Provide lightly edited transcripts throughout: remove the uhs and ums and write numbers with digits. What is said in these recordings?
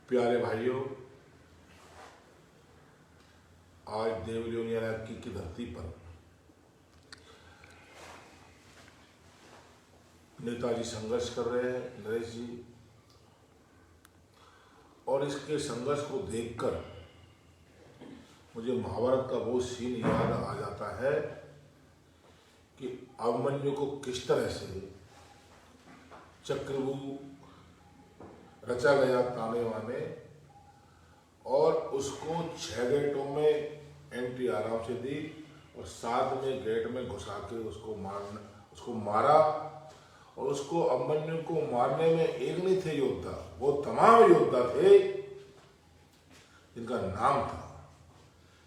प्यारे भाइयों, आज देवलियोनिया की धरती पर नेताजी संघर्ष कर रहे हैं, नरेश जी, और इसके संघर्ष को देखकर मुझे महाभारत का वो सीन याद आ जाता है कि अभिमन्यु को किस तरह से चक्रव्यूह रचा गया ताने वाने, और उसको 6 गेटों में एंट्री आराम से दी और 7 में गेट में घुसा के उसको मारा। और उसको अभिमन्यु को मारने में एक नहीं थे योद्धा, वो तमाम योद्धा थे जिनका नाम था।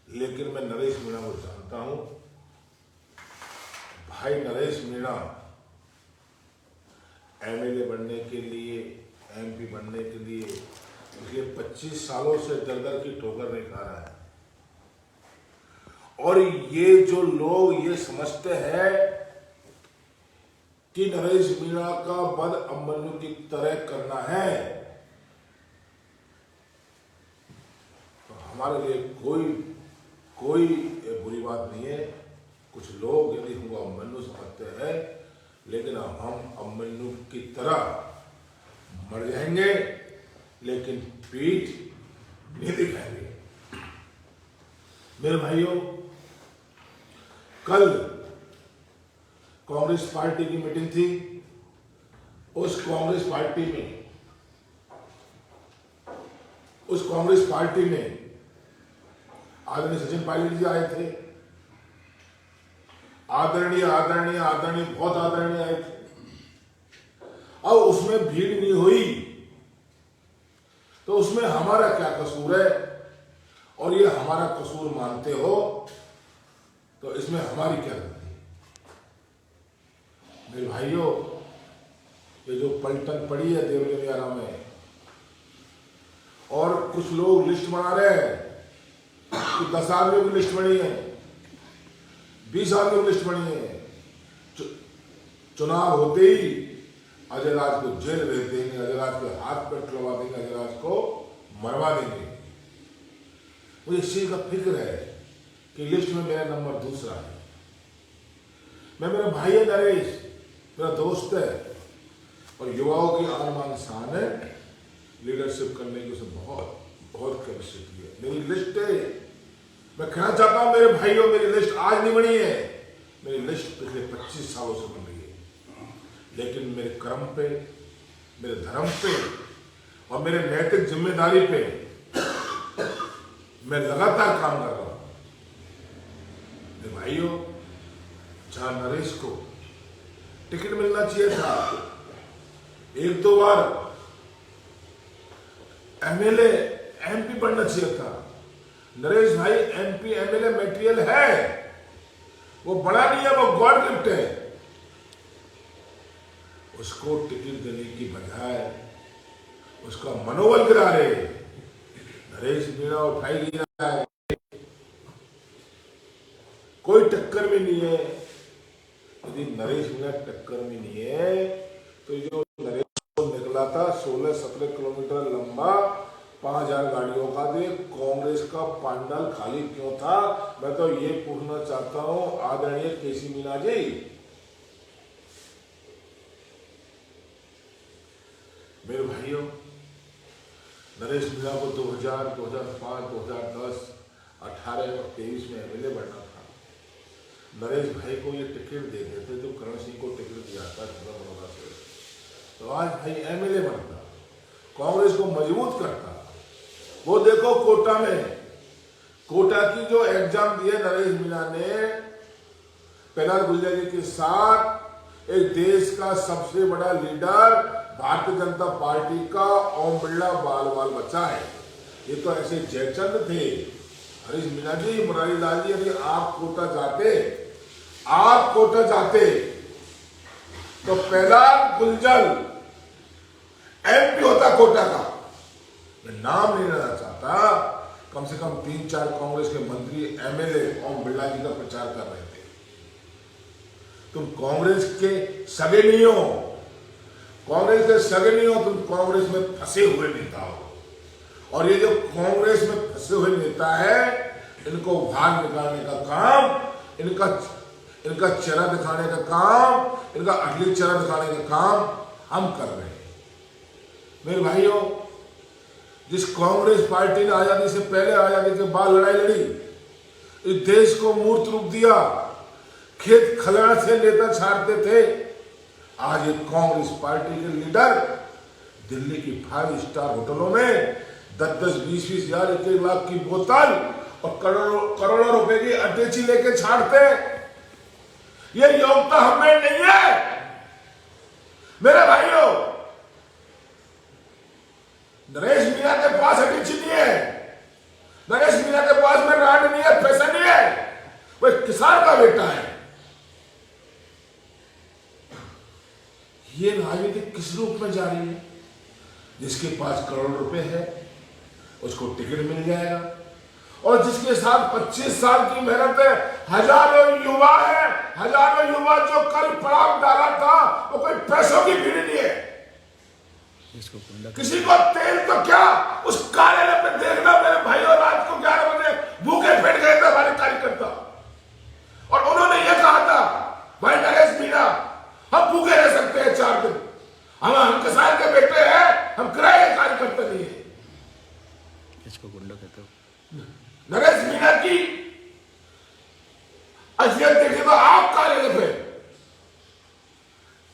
लेकिन मैं नरेश मीणा को जानता हूं। भाई नरेश मीणा एमएलए बनने के लिए, एमपी बनने के लिए पिछले 25 सालों से दर की ठोकर नहीं खा रहा है। और ये जो लोग ये समझते हैं कि नरेश मीणा का वध अभिमन्यु की तरह करना है, तो हमारे लिए कोई बुरी बात नहीं है। कुछ लोग यदि हमको अभिमन्यु समझते हैं, लेकिन हम अभिमन्यु की तरह मर जाएंगे लेकिन पीठ नहीं दिखाएंगे। मेरे भाइयों, कल कांग्रेस पार्टी की मीटिंग थी। उस कांग्रेस पार्टी में आदरणीय सचिन पायलट जी आए थे। आदरणीय बहुत आदरणीय आए थे। अब उसमें भीड़ नहीं हुई तो उसमें हमारा क्या कसूर है? और ये हमारा कसूर मानते हो तो इसमें हमारी क्या गलती? मेरे भाइयों, ये जो पलटन पड़ी है देवलियोनिया में, और कुछ लोग लिस्ट बना रहे हैं कि 10 आदमियों की लिस्ट बनी है, 20 आदमियों की लिस्ट बनी है। चुनाव होते ही अजय राज को जेल भेज देंगे, अजय राज के हाथ पर तुड़वा देंगे, अजय राज को मरवा देंगे। मुझे इस चीज का फिक्र है कि लिस्ट में मेरा नंबर दूसरा है। मैं, मेरा भाई है नरेश, मेरा दोस्त है, और युवाओं की आन बान शान है। लीडरशिप करने की उसने बहुत कैपेसिटी है। मेरी लिस्ट है, मैं कहना चाहता हूं मेरे भाइयों, मेरी लिस्ट आज नहीं बनी है, मेरी लिस्ट पिछले 25 सालों से बन रही है। लेकिन मेरे कर्म पे, मेरे धर्म पे और मेरे नैतिक जिम्मेदारी पे मैं लगातार काम कर रहा हूं। मेरे भाइयों, जहां नरेश को टिकट मिलना चाहिए था, 1-2 बार एमएलए एमपी बनना चाहिए था। नरेश भाई एमपी एमएलए मटेरियल है, वो बड़ा नहीं है, वो गॉड गिफ्ट है। उसको टिकट देने की बजाय उसका मनोबल गिरा रहे। नरेश मीणा उठाई गिरा है, कोई टक्कर में नहीं है। यदि नरेश मीणा टक्कर में नहीं है तो जो नरेश को निकला था 16-17 किलोमीटर लंबा 5000 गाड़ियों का, दे कांग्रेस का पंडाल खाली क्यों था? मैं तो ये पूछना चाहता हूं आदरणीय केसी मीणा जी। मेरे भाइयों, नरेश मीणा को 2000, 2005, 2010, 18 और 23 में एमएलए बनना था। नरेश भाई को ये टिकट दे देते तो करण सिंह को टिकट दिया था बड़ौदा से, तो आज भाई एमएलए बनता, कांग्रेस को मजबूत करता। वो देखो कोटा की जो एग्जाम दिए नरेश मीणा ने प्रहलाद गुर्जर जी के साथ, एक देश का सबसे बड़ा लीडर भारतीय जनता पार्टी का ओम बिरला बाल बच्चा है। ये तो ऐसे जयचंद थे। हरीश मीणा जी, मुरारी लाल जी, यदि आप कोटा जाते तो प्रहलाद गुर्जर एमपी होता कोटा का। मैं नाम नहीं लेना चाहता, कम से कम 3-4 कांग्रेस के मंत्री एमएलए ओम बिरला जी का प्रचार कर रहे थे। तुम कांग्रेस के सगे नहीं हो, तुम कांग्रेस में फंसे हुए नेता हो। और ये जो कांग्रेस में फंसे हुए नेता है, इनको बाहर निकालने का काम, इनका चेहरा दिखाने का काम, इनका अगली चेहरा दिखाने का काम हम कर रहे हैं। मेरे भाइयों, जिस कांग्रेस पार्टी ने आजादी से पहले, आजादी के बाद लड़ाई लड़ी, इस देश को मूर्त रूप दिया, खेत खलिहान से नेता छाड़ते थे, आज ये कांग्रेस पार्टी के लीडर दिल्ली की 5 स्टार होटलों में 10-10, 20-20 हजार, 1 लाख की बोतल और करोड़ों रुपए की अटैची लेके छाड़ते। ये योग्यता हमें नहीं है मेरे भाइयों। नरेश मीणा के पास अटैची नहीं है, नरेश मीणा के पास में राड नहीं है, पैसा नहीं है, वो एक किसान का बेटा है। ये राजनीति किस रूप में जा रही है? जिसके पास करोड़ रुपए है उसको टिकट मिल जाएगा, और जिसके साथ 25 साल की मेहनत है, हजारों युवा है, हजारों युवा जो कल पड़ाव डाला था, वो कोई पैसों की भीड़ नहीं है। किसी को तेल तो क्या, उस कार्यालय पे देखना मेरे भाइयों, रात को 11 बजे भूखे पेट गए थे हमारे कार्यकर्ता, और उन्होंने ये कहा था, भाई नरेश मीणा, हम भूखे रह सकते हैं 4 दिन, हम किसान के बेटे हैं, हम किराए के कार्यकर्ता नहीं है। इसको गुंडा कहते हो। नरेश मीणा की असलियत देखिए तो आप कार्यालय पे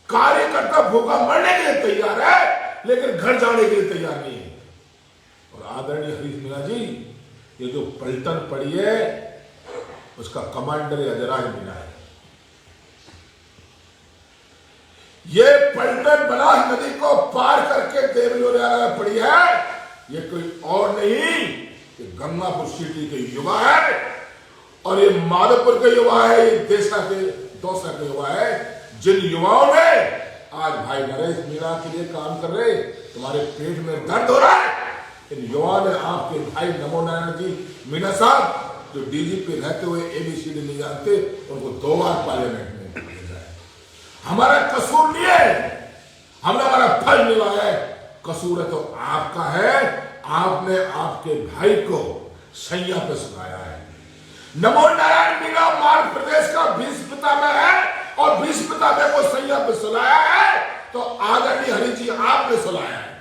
कार्यकर्ता भूखा मरने के लिए तैयार है, लेकिन घर जाने के लिए tैयार नहीं है। और आदरणीय हरीश मीणा जी, ये जो पलटन पड़ी है, उसका कमांडर अजराज मीणा है। ये पलटन बनास नदी को पार करके देवलोरियाना में पड़ी है, ये कोई और नहीं, ये गंगापुर सिटी के युवा है, और ये माधोपुर के युवा है, ये दौसा के युवा है, जिन युवाओं ने आज भाई नरेश मीणा के लिए काम कर रहे। तुम्हारे पेट में दर्द हो रहा है, इन युवाओं ने आपके भाई नमो नारायण जी मीणा साहब, जो डीजीपी रहते हुए ABCD नहीं जानते, उनको 2 बार पार्लियामेंट में भेजा है। हमारा कसूर नहीं है, हमने हमारा फर्ज निभाया है। कसूर है तो आपका है, आपने आपके भाई को सैया पे सुनाया है। नमो नारायण मीणा मार्ग प्रदेश का 20 पिता में है, और 20 पिता में को सैया पे सुनाया है, तो आदरणीय हरीश जी आपने सुनाया है।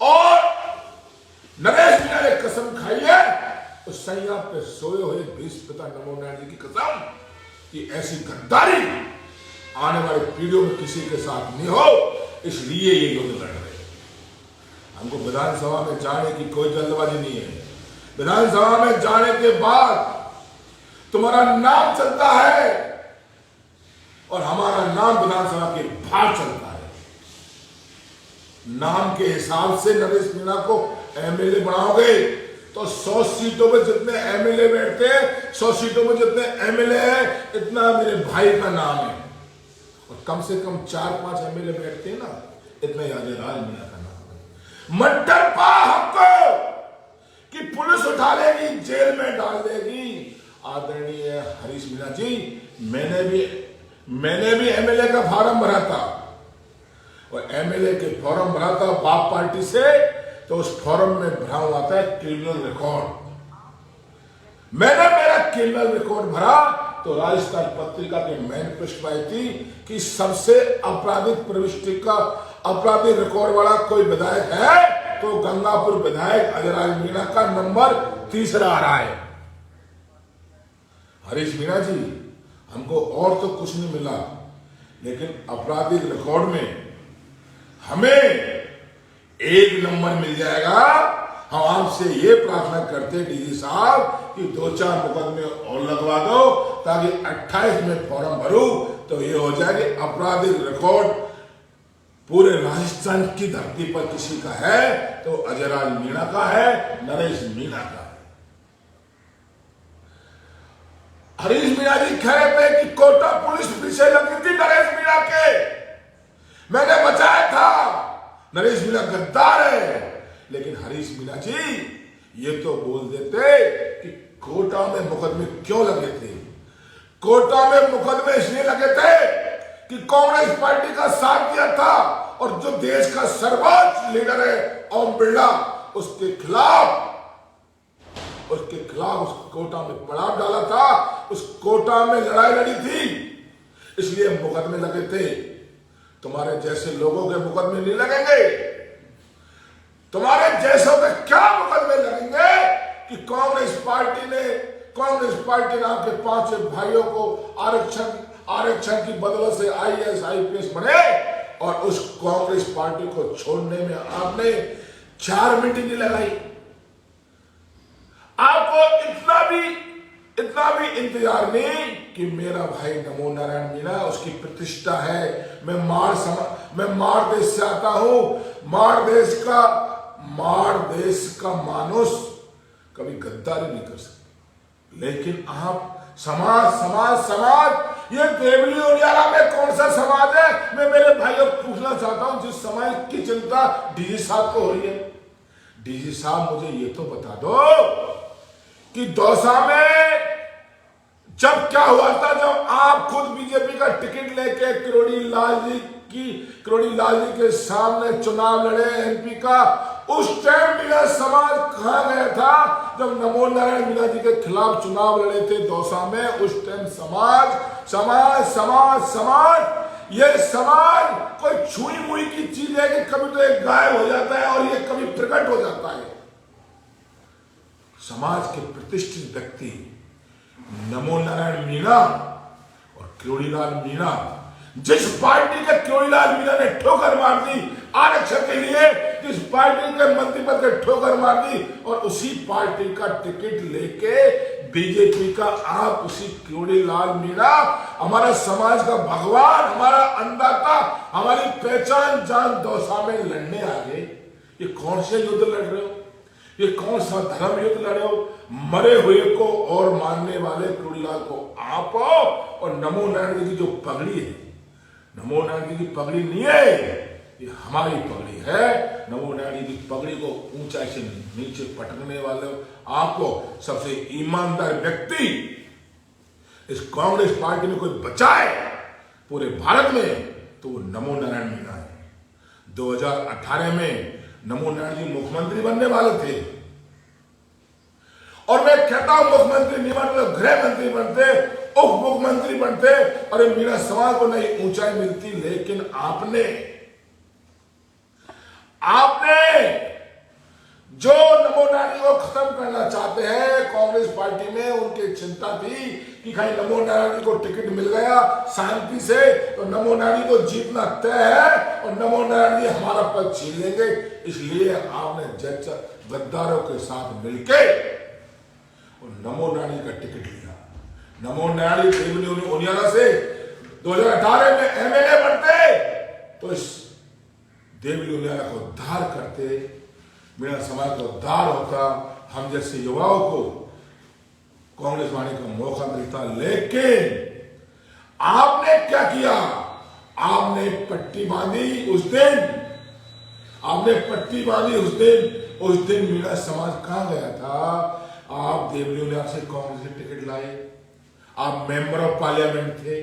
और नरेश मीणा ने कसम खाई है उस सैया पे सोए हुए 20 पिता नमो नारायण जी की कसम, कि ऐसी गद्दारी आने वाली पीढ़ियों में किसी के साथ नहीं हो, इसलिए ये युद्ध लड़ रहे हैं। हमको विधानसभा में जाने की कोई जल्दबाजी नहीं है। विधानसभा में जाने के बाद तुम्हारा नाम चलता है, और हमारा नाम विधानसभा के बाहर चलता है। नाम के हिसाब से नरेश मीणा को MLA बनाओगे तो 100 सीटों में जितने MLA बैठते हैं, 100 सीटों में जितने MLA हैं, इतना मेरे भाई का नाम है, और कम से कम 4-5 MLA बैठते हैं ना, इतना ही अजराज मीणा का नाम है। मत डर पा हमको कि पुलिस उठा लेगी, जेल में डाल देगी। आदरणीय हरीश मीणा जी, मैंने भी MLA का फॉर्म भरा था, और MLA के फॉर्म भरा था बाप पार्टी से, तो उस फॉर्म में भरा हुआ था क्रिमिनल रिकॉर्ड। मैंने मेरा क्रिमिनल रिकॉर्ड भरा तो राजस्थान पत्रिका के मेन पृष्ठ पर आई थी कि सबसे आपराधिक प्रविष्टि का आपराधिक रिकॉर्ड वाला कोई विधायक है तो गंगापुर विधायक अजराज मीणा का नंबर 3रा आ रहा है। हरीश मीणा जी, हमको और तो कुछ नहीं मिला, लेकिन आपराधिक रिकॉर्ड में हमें 1 नंबर मिल जाएगा। हम आपसे ये प्रार्थना करते डीजी साहब कि 2-4 मुकदमे और लगवा दो, ताकि 28 में फॉर्म भरूं तो ये हो जाए कि आपराधिक रिकॉर्ड पूरे राजस्थान की धरती पर किसी का है तो अजराज मीणा का है, नरेश मीणा का है। हरीश मीणा जी कह रहे थे कि कोटा पुलिस पीछे लगी थी नरेश मीणा के, मैंने बचाया था। नरेश मीणा गद्दार है, लेकिन हरीश मीणा जी ये तो बोल देते कि कोटा में मुकदमे क्यों लगे थे। कोटा में मुकदमे इसलिए लगे थे कि कांग्रेस पार्टी का साथ दिया था और जो देश का सर्वोच्च लीडर है ओम बिरला, उसके खिलाफ उस कोटा में पड़ाव डाला था, उस कोटा में लड़ाई लड़ी थी, इसलिए मुकदमे लगे थे। तुम्हारे जैसे लोगों के मुकदमे नहीं लगेंगे। तुम्हारे जैसों के क्या मुकदमे लगेंगे कि कांग्रेस पार्टी ने आपके 5 भाइयों को आरक्षण की बदौलत से IAS IPS बने और उस कांग्रेस पार्टी को छोड़ने में आपने 4 मिनट नहीं लगाई। आपको इतना भी इंतजार नहीं कि मेरा भाई नमो नारायण मीणा, उसकी प्रतिष्ठा है, मैं मार देश से आता हूं। मार देश का मानुष कभी गद्दारी नहीं कर सकता। लेकिन आप समाज ये देवली उनियारा में कौन सा समाज है? मैं मेरे भाइयों पूछना चाहता हूं जिस समाज की चिंता डीजी साहब को हो रही है। डीजी साहब मुझे ये तो बता दो कि दौसा में जब क्या हुआ था, जब आप खुद बीजेपी का टिकट लेके किरोड़ी लाल जी के सामने चुनाव लड़े MP का, उस टाइम मीणा समाज कहां गया था? जब नमो नारायण मीणा जी के खिलाफ चुनाव लड़े थे दौसा में, उस टाइम समाज ये समाज कोई छुई मुई की चीज है कि कभी तो एक गायब हो जाता है और ये कभी प्रकट हो जाता है। समाज के प्रतिष्ठित व्यक्ति नमो नारायण मीणा और किरोड़ीलाल मीणा, जिस पार्टी के किरोड़ीलाल मीणा ने ठोकर मार दी आरक्षण के लिए, जिस पार्टी के मंत्री पद के ठोकर मार दी, और उसी पार्टी का टिकट लेके बीजेपी का आप उसी किरोड़ीलाल मीणा, हमारा समाज का भगवान, हमारा अन्नदाता, हमारी पहचान जान दौसा में लड़ने आ गए। ये कौन से युद्ध लड़ रहे हो? ये कौन सा धर्म युद्ध लड़े हो? मरे हुए को और मानने वाले किरोड़ीलाल को आप और नमो नारायण जी की जो पगड़ी है, नमो नारायण जी की पगड़ी नहीं है, ये हमारी पगड़ी है। नमो नारायण जी की पगड़ी को ऊंचाई से नीचे पटकने वाले आपको सबसे ईमानदार व्यक्ति इस कांग्रेस पार्टी में कोई बचाए पूरे भारत में तो वो नमो नारायण मीणा है। 2018 में नमो नारायण जी मुख्यमंत्री बनने वाले थे और मैं कहता हूं मुख्यमंत्री नहीं बनते, गृह मंत्री बनते, उप मुख्यमंत्री बनते और मीणा समाज को नहीं ऊंचाई मिलती। लेकिन आपने जो नमो नारायण को खत्म करना चाहते हैं कांग्रेस पार्टी में, उनकी चिंता थी कि कहीं नमो नारायण को टिकट मिल गया शांति से तो नमो नारायण को जीतना तय है और नमो नारायण जी हमारा पद छीन लेंगे। इसलिए आपने गद्दारों के साथ मिलके और नमो नारायण का टिकट लिया। नमो नारायण देवली उनियारा से 2018 में MLA बनते तो इस देवली उनियारा को उद्धार करते, मीणा समाज का उद्धार होता, हम जैसे युवाओं को कांग्रेस आने का मौका मिलता। लेकिन आपने क्या किया? आपने पट्टी बांधी उस दिन मीणा समाज कहां गया था? आप देवली उनियारा से कांग्रेस से टिकट लाए, आप मेंबर ऑफ पार्लियामेंट थे,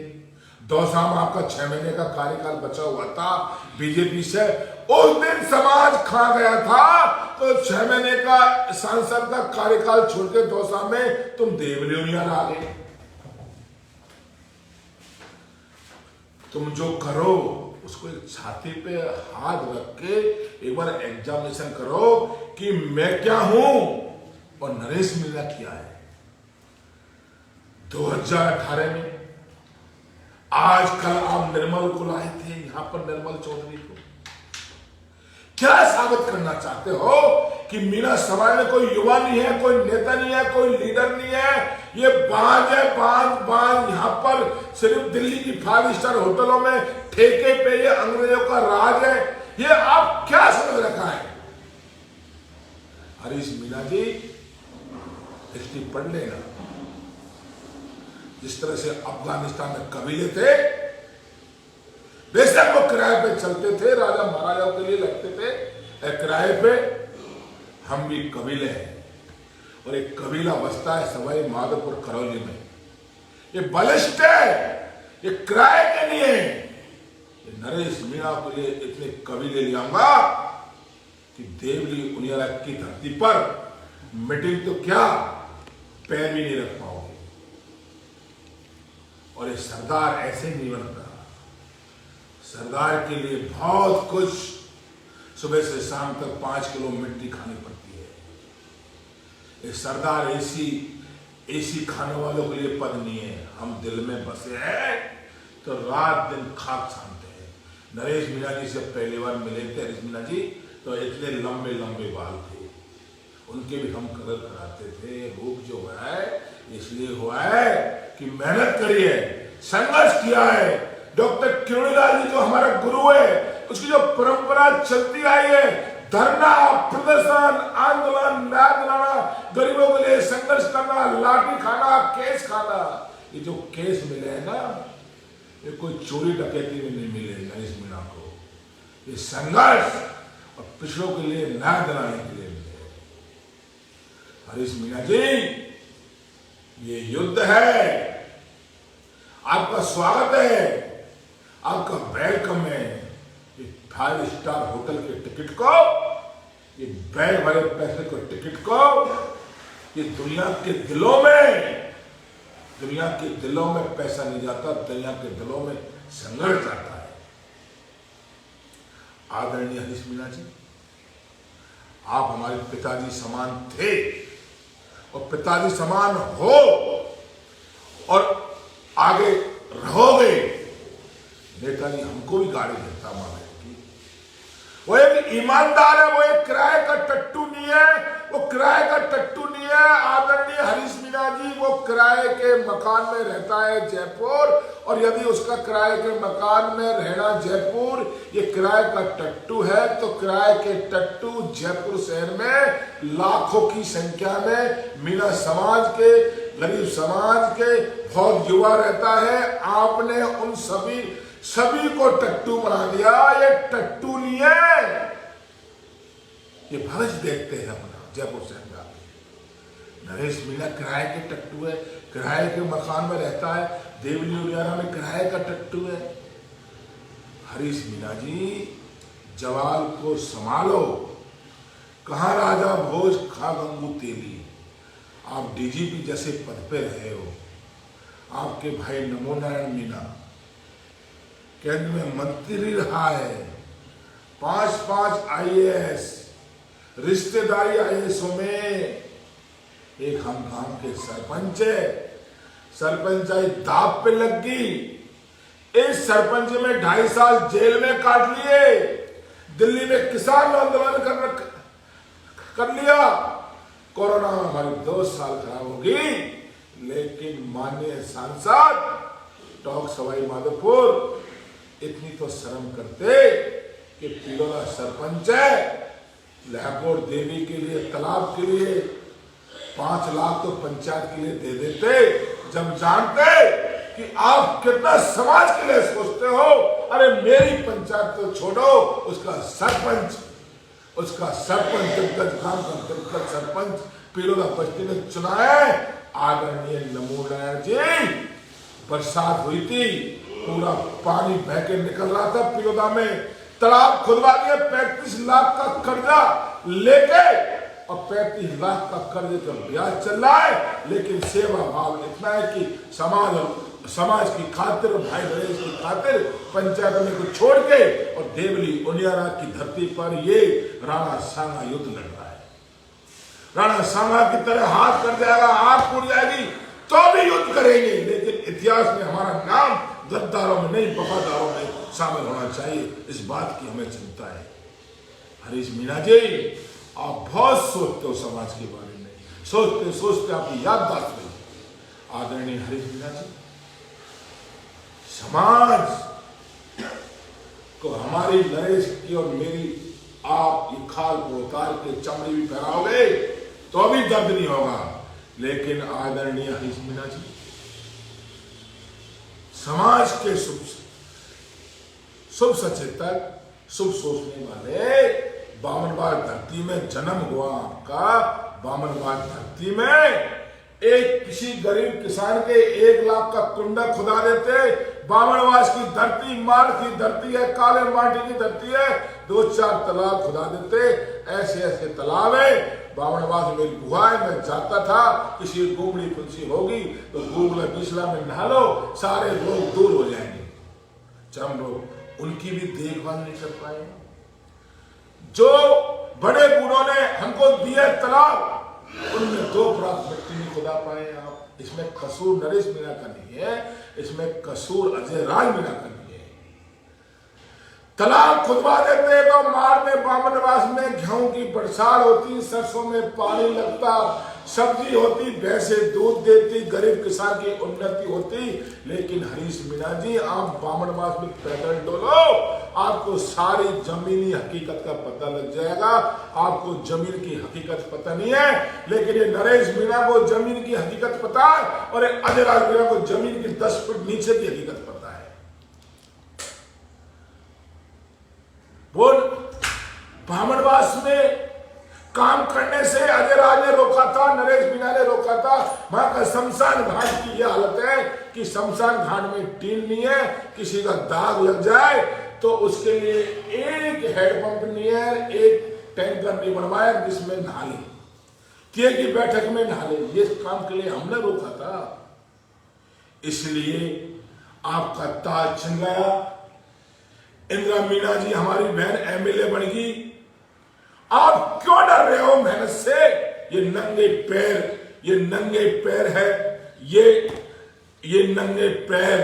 दौसा में आपका 6 महीने का कार्यकाल बचा हुआ था बीजेपी से, उस दिन समाज खा गया था तो 6 महीने का सांसद का कार्यकाल छोड़ के दौसा में तुम देवली उनियारा आ गए। तुम जो करो उसको एक छाती पे हाथ रख के एक बार एग्जामिनेशन करो कि मैं क्या हूं और नरेश मीणा क्या है। 2018 में आज कल आप निर्मल को लाए थे यहां पर, निर्मल चौधरी को क्या साबित करना चाहते हो कि मीणा समाज में कोई युवा नहीं है, कोई नेता नहीं है, कोई लीडर नहीं है, ये बांझ है, बांझ यहां पर सिर्फ दिल्ली की 5 स्टार होटलों में ठेके पे ये अंग्रेजों का राज है। ये आप क्या समझ रखा है? हरीश मीणा जी हिस्ट्री पढ़ लेना। जिस तरह से अफगानिस्तान में कबीले थे, बेशक वो किराए पे चलते थे, राजा महाराजाओं के लिए लगते थे, किराए पे हम भी कबीले हैं और एक कबीला बसता है सवाई माधोपुर करौली में। ये बलिष्ठ है, ये किराए के लिए नरेश मीणा को लिए इतने कवि ले लियाऊंगा कि देवली उनियारा की धरती पर मीटिंग तो क्या पैर भी नहीं रख पाओगे। और ये सरदार ऐसे नहीं बनता। सरदार के लिए बहुत कुछ सुबह से शाम तक 5 किलो मिट्टी खानी पड़ती है। ये सरदार एसी खाने वालों के लिए पद नहीं है। हम दिल में बसे हैं तो रात दिन खाक छानते हैं। नरेश मीणा जी से पहली बार मिले थे नरेश मीणा जी तो इतने लंबे लंबे बाल थे। उनके भी हम कलर कराते थे। रूप जो हुआ है इसलिए हुआ है कि मेहनत करी है, संघर्ष किया है। डॉक्टर किरोड़ीलाल जी जो हमारा गुरु है उसकी जो परंपरा चलती आई है, धरना, प्रदर्शन, आंदोलन, न्याय दिलाना, गरीबों के लिए संघर्ष करना, लाठी खाना, केस खाना, ये जो केस मिले हैं ना ये कोई चोरी डकैती में नहीं मिले नरेश मीणा को। ये संघर्ष और पिछड़ों के लिए न्याय दिलाने के लिए मिले। नरेश मीणा जी ये युद्ध है, आपका स्वागत है, आपका वेलकम है। ये 5 स्टार होटल के टिकट को, ये बैग भरे पैसे को टिकट को, ये दुनिया के दिलों में पैसा नहीं जाता, दुनिया के दिलों में संघर्ष जाता है। आदरणीय हरीश मीणा जी, आप हमारे पिताजी समान थे और पिताजी समान हो और आगे रहोगे। नेताजी हमको भी गाड़ी देता माने की, वो एक ईमानदार है, वो एक किराए का टट्टू नहीं है, वो किराए का टट्टू नहीं है। आदरणीय हरीश मीणा जी वो किराए के मकान में रहता है जयपुर, और यदि उसका किराए के मकान में रहना जयपुर ये किराए का टट्टू है तो किराए के टट्टू जयपुर शहर में लाखों की संख्या में मीणा समाज के, गरीब समाज के बहुत युवा रहता है। आपने उन सभी को टट्टू बना दिया। ये टट्टू नहीं है, ये भविष्य देखते हैं अपना जयपुर शहर का। नरेश मीणा किराए के टट्टू है, किराए के मकान में रहता है, देवली उनियारा में किराए का टट्टू है। हरीश मीणा जी जवाल को संभालो, कहाँ राजा भोज खा गंगू तेली। आप डीजीपी जैसे पद पे रहे हो, आपके भाई नमो नारायण मीणा केंद्र में मंत्री रहा है, 5 IAS, रिश्तेदारी IASओं में। एक हम गांव के सरपंच है, सरपंचाई दाव पे लग गई। इस सरपंच में 2.5 साल जेल में काट लिए। दिल्ली में किसान आंदोलन कर लिया। कोरोना में हमारी 2 साल खराब होगी, लेकिन माननीय सांसद टॉक सवाई माधोपुर इतनी तो शर्म करते कि पिलोरा सरपंच है, लहकोट देवी के लिए, तालाब के लिए 5 लाख तो पंचायत के लिए दे देते, जब जानते कि आप कितना समाज के लिए सोचते हो। अरे मेरी पंचायत तो छोड़ो, उसका सरपंच दिग्गज काम का दिग्गज सरपंच पिलोरा बस्ती में चुना है। आदरणीय नमो नारायण जी, बरसात हुई थी, पूरा पानी बह के निकल रहा था पिलोदा में, तालाब खुदवा दिए, 35 लाख का कर्जा लेके, और 35 लाख का कर्जे का ब्याज चल रहा है। लेकिन सेवा भाव इतना है कि समाज की खातिर, भाई बहन की खातिर पंचायत में को छोड़ के और देवली उनियारा की धरती पर ये राणा सांगा युद्ध लड़ रहा है। राणा सांगा की तरह हाथ कर जाएगा, आंख फूट जाएगी तो भी युद्ध करेंगे, लेकिन इतिहास में हमारा नाम गद्दारों में नहीं वफादारों में शामिल होना चाहिए। इस बात की हमें चिंता है। हरीश मीणा जी आप बहुत सोचते हो समाज के बारे में, सोचते आपकी याददाश्त हुई। आदरणीय हरीश मीणा जी, समाज को हमारी नरेश की और मेरी आप ये खाल को उतार के चमड़ी भी पहनाओगे तो भी दर्द नहीं होगा। लेकिन आदरणीय हरीश मीणा जी, समाज के शुभ सचेतक, शुभ सोचने वाले, बामनबाग धरती में जन्म हुआ आपका, बामनबाग धरती में एक किसी गरीब किसान के 1 लाख का कुंडा खुदा देते, बामनवास की धरती मार की धरती है, काले माटी की धरती है, 2-4 तालाब खुदा देते, ऐसे ऐसे तालाब है। बामनवास मेरी गुहा है, मैं जाता था, किसी गुमड़ी फुंसी होगी तो गूगल बिस्ला में नहा लो, सारे रोग दूर हो जाएंगे। चरम रोग, उनकी भी देखभाल नहीं कर पाए। जो बड़े बूढ़ों ने हमको दिए तालाब, उनमें 2 फुरात मिट्टी नहीं खुदा पाए आप। इसमें कसूर नरेश मीणा का नहीं है, इसमें कसूर अजय राज मीणा का नहीं है। तालाब खुदवा देते तो मार में बामनवास में गेहूं की बरसात होती, सरसों में पानी लगता, सब्जी होती, भैंसे दूध देती, गरीब किसान की उन्नति होती। लेकिन हरीश मीणा जी, आप बामनवास में पैदल डोलो, आपको सारी जमीनी हकीकत का पता लग जाएगा। आपको जमीन की हकीकत पता नहीं है, लेकिन ये नरेश मीणा को जमीन की हकीकत पता है, और अजय राज मीणा को जमीन की 10 फुट नीचे की हकीकत पता है। बोल, बामनवास में काम करने से अजय राज ने रोका था, नरेश मीणा ने रोका था। वहां का शमशान घाट की यह हालत है कि शमशान घाट में टीन नहीं है, किसी का दाग लग जाए तो उसके लिए एक हैंडपंप नहीं है, एक टैंकर नहीं बनवाया जिसमें नहा ले, किए की बैठक में नहा ले। ये काम के लिए हमने रोका था, इसलिए आपका ताज छिन गया। इंदिरा मीणा जी हमारी बहन एमएलए बन गई, आप क्यों डर रहे हो मेहनत से? ये नंगे पैर, ये नंगे पैर है, ये नंगे पैर,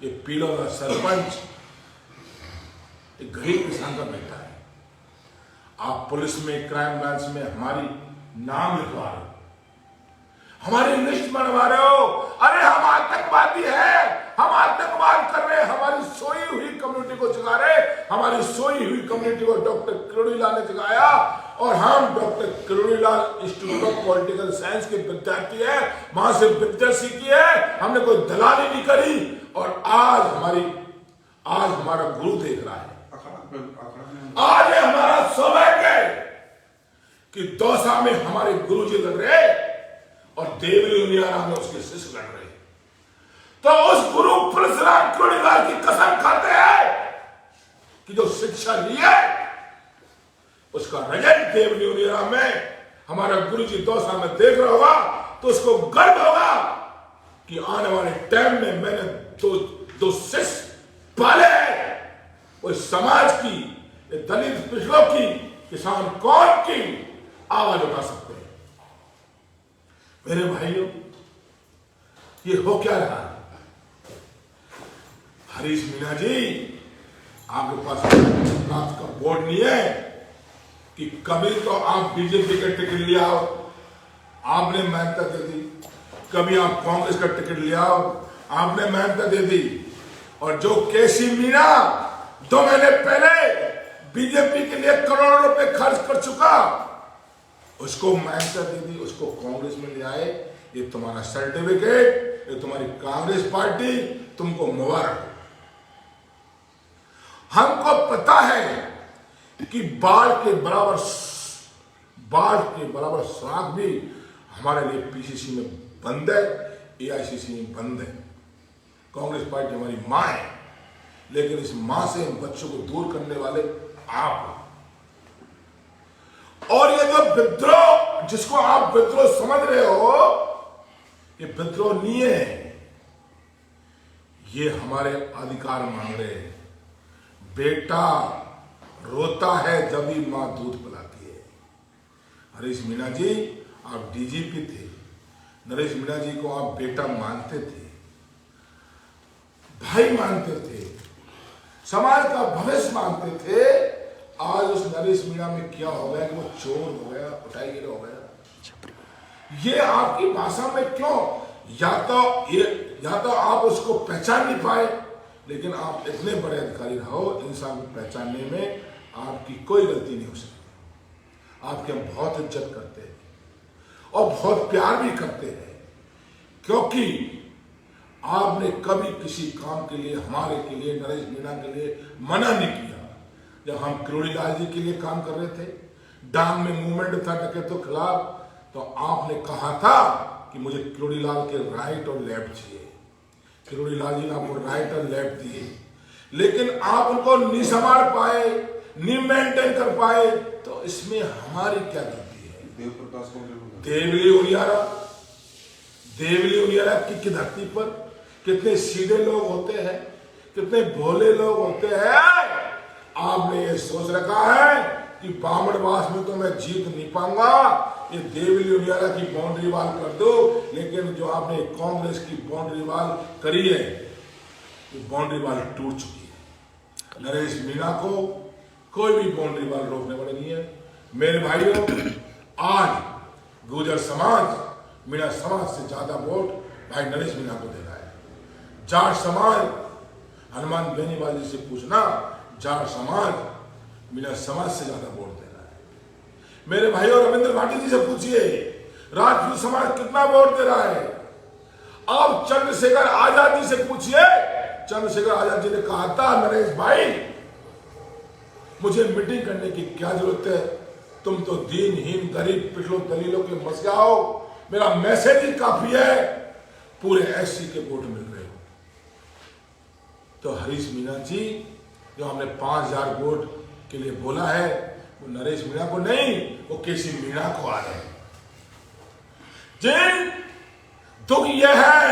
ये पीड़ों का सरपंच, एक गरीब किसान का बेटा है। आप पुलिस में, क्राइम ब्रांच में हमारी नाम लिखवा रहे हो, हमारी लिस्ट बनवा रहे हो। अरे हम आतंकवादी हैं, हम आतंकवाद कर रहे हैं, हमारी सोई हुई कम्युनिटी को जगा रहे, हमारी सोई हुई कम्युनिटी को डॉक्टर किरोड़ीलाल ने जगाया, और हम doctor Kirodilal institute of political science के विद्यार्थी हैं, वहां से विद्या सीखी है, हमने कोई दलाली नहीं करी। और आज हमारा गुरु देख रहा है, आज है हमारा सौभाग्य कि दौसा में हमारे गुरु जी लड़ रहे और देवली उनियारा में उसके शिष्य लड़ रहे। तो उस गुरु परशुराम किरोड़ीलाल की कसम खाते हैं कि जो शिक्षा ली है उसका रिजल्ट देवली उनियारा में हमारा गुरु जी दौसा में देख रहा होगा, तो उसको गर्व होगा कि आने वाले टाइम में मैंने दो शिष्य पाले हैं। वो समाज की, दलित पिछड़ों की, किसान कौम की आवाज उठा सकते हैं। मेरे भाइयों, ये हो क्या रहा है? हरीश मीणा जी, आपके पास रात का बोर्ड नहीं है कि कभी तो आप बीजेपी का टिकट ले आओ, आपने मान्यता दे दी, कभी आप कांग्रेस का टिकट ले आओ, आपने मान्यता दे दी, और जो केसी मीणा 2 महीने पहले बीजेपी के लिए करोड़ों रुपए खर्च कर चुका, उसको मान्यता दे दी, उसको कांग्रेस में ले आए। ये तुम्हारा सर्टिफिकेट, ये तुम्हारी कांग्रेस पार्टी, तुमको मुबारक। हमको पता है कि बाढ़ के बराबर श्राद्ध भी हमारे लिए पीसीसी में बंद है, एआईसीसी में बंद है। कांग्रेस पार्टी हमारी मां है, लेकिन इस मां से इन बच्चों को दूर करने वाले आप हो। और ये जो विद्रोह, जिसको आप विद्रोह समझ रहे हो, ये विद्रोह नहीं है, ये हमारे अधिकार मांग रहे हैं। बेटा रोता है जब भी मां दूध पिलाती है। हरीश मीणा जी, आप डीजीपी थे, नरेश मीणा जी को आप बेटा मानते थे, भाई मानते थे, समाज का भविष्य मानते थे। आज उस नरेश मीणा में क्या हो गया कि वो चोर हो गया, उठाई गिरा हो गया। ये आपकी भाषा में क्यों? या तो आप उसको पहचान नहीं पाए, लेकिन आप इतने बड़े अधिकारी रहो, इंसान को पहचानने में आपकी कोई गलती नहीं हो सकती। आपके हम बहुत इज्जत करते हैं और बहुत प्यार भी करते हैं, क्योंकि आपने कभी किसी काम के लिए, हमारे के लिए, नरेश मीणा के लिए मना नहीं किया। जब हम किरोड़ीलाल जी के लिए काम कर रहे थे, डांग में मूवमेंट था डकैतों के खिलाफ, तो आपने कहा था कि मुझे किरोड़ीलाल के राइट और लेफ्ट चाहिए। किरोड़ी लाल जी ने आपको राइट और लेफ्ट दिए, लेकिन आप उनको नहीं संभाल पाए, नहीं मेंटेन कर पाए, तो इसमें हमारी क्या गलती है? देवली उड़ियारा की धरती पर कितने सीधे लोग होते हैं, कितने भोले लोग होते हैं। आपने ये सोच रखा है कि बामणवास में तो मैं जीत नहीं पाऊंगा, ये देवली उड़ियारा की बाउंड्री वाल कर दो, लेकिन जो आपने कांग्रेस की बाउंड्री वाल करी है, ये बाउंड्री वाल टूट चुकी है। नरेश मीणा को कोई भी बाउंड्री वाल रोकने वाले नहीं है। मेरे भाइयों, आज गुर्जर समाज मीणा समाज से ज्यादा वोट भाई नरेश मीणा को दे रहा है। जाट समाज, हनुमान बेनीवाल जी से पूछना, जाट समाज मीणा समाज से ज्यादा वोट दे रहा है। मेरे भाइयों रविंद्र भाटी जी से पूछिए, राजपूत समाज कितना वोट दे रहा है। आप चंद्रशेखर आजाद जी से पूछिए, चंद्रशेखर आजाद जी ने कहा था, नरेश भाई मुझे मीटिंग करने की क्या जरूरत है, तुम तो दीनहीन गरीब पिछड़ों दलीलों के मसला हो, मेरा मैसेज ही काफी है, पूरे एससी के वोट मिल रहे हो। तो हरीश मीणा जी जो हमने 5000 वोट के लिए बोला है, वो नरेश मीणा को नहीं, वो केसी मीणा को आ रहे हैं। जिन दुख यह है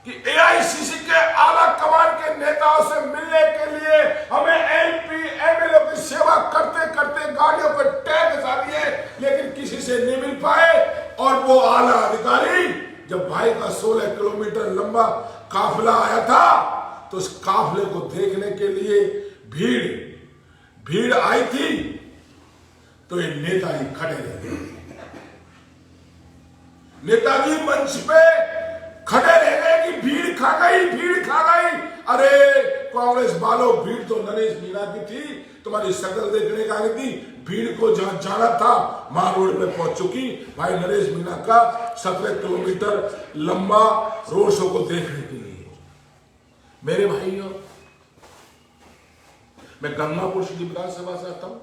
कि एआईसीसी के आला कमान के नेताओं से मिलने के लिए हमें एमपी एमएलए की सेवा करते करते गाड़ियों पर टैग घसा दिए, लेकिन किसी से नहीं मिल पाए। और वो आला अधिकारी जब भाई का 16 किलोमीटर लंबा काफिला आया था, तो उस काफिले को देखने के लिए भीड़ आई थी, तो ये नेताजी खड़े रह गए। नेताजी मंच पे खड़े रह गए कि भीड़ खा गई। अरे कांग्रेस वालों, भीड़ तो नरेश मीणा की थी, तुम्हारी शक्ल देखने का नहीं थी, भीड़ को जहां जाना था वहां रोड पे पहुंच चुकी। भाई नरेश मीणा का 17 किलोमीटर लंबा रोड शो को देखने के लिए। मेरे भाइयों, मैं गंगापुर सिटी विधानसभा से आता हूं,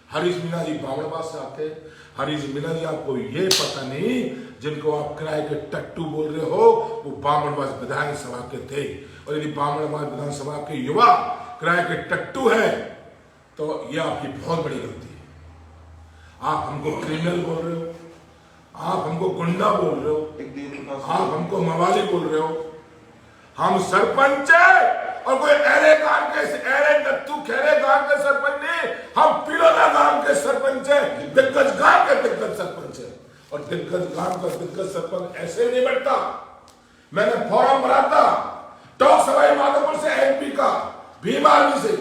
हरीश मीणा जी बामणवास से आते हैं। हरीश मीणा जी, आपको ये पता नहीं, जिनको आप किराए के टट्टू बोल रहे हो, वो बामणवास विधानसभा के थे। और यदि बामणवास विधानसभा के युवा किराए के टट्टू है, तो ये आपकी बहुत बड़ी गलती है। आप हमको क्रिमिनल बोल रहे हो, आप हमको गुंडा बोल रहे हो, आप हमको मवाली बोल रहे हो। हम सरपंच है, और कोई एरे गांव के एरे नत्थू खेरे गांव के सरपंच नहीं, हम पिलोना गांव के सरपंच है, दिग्गज गांव के दिग्गज सरपंच है। और दिग्गज गांव का दिग्गज सरपंच ऐसे नहीं बैठता। मैंने फॉर्म भरा था टॉक सवाई माधोपुर से एमपी का, भीम आर्मी से,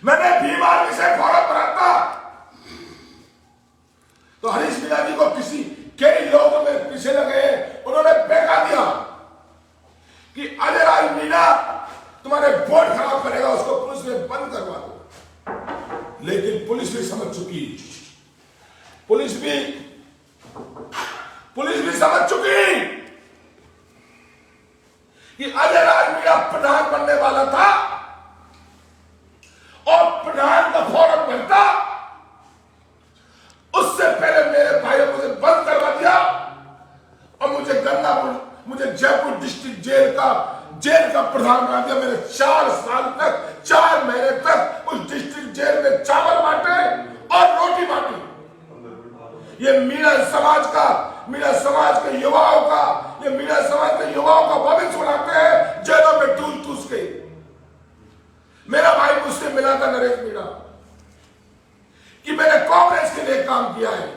मैंने भीम आर्मी से फॉर्म भरा था। तो हरीश मीणा जी को कई लोग मेरे पीछे लगे, उन्होंने बेका दिया कि अजय राज मीणा तुम्हारे वोट खराब करेगा, उसको पुलिस ने बंद करवा दो। लेकिन पुलिस भी समझ चुकी, पुलिस भी समझ चुकी कि अजय राज मीणा प्रधान बनने वाला था, और प्रधान का फॉर्म बनता, उससे पहले मेरे भाइयों मुझे बंद करवा दिया, और मुझे जयपुर डिस्ट्रिक्ट जेल का प्रधान बना दिया। मैंने 4 साल तक, 4 महीने तक उस डिस्ट्रिक्ट जेल में चावल बांटे और रोटी बांटी। ये मीणा समाज के युवाओं का भविष्य बनाते हैं जेलों में ठूस के। मेरा भाई मुझसे मिला था नरेश मीणा कि मैंने कांग्रेस के लिए काम किया है,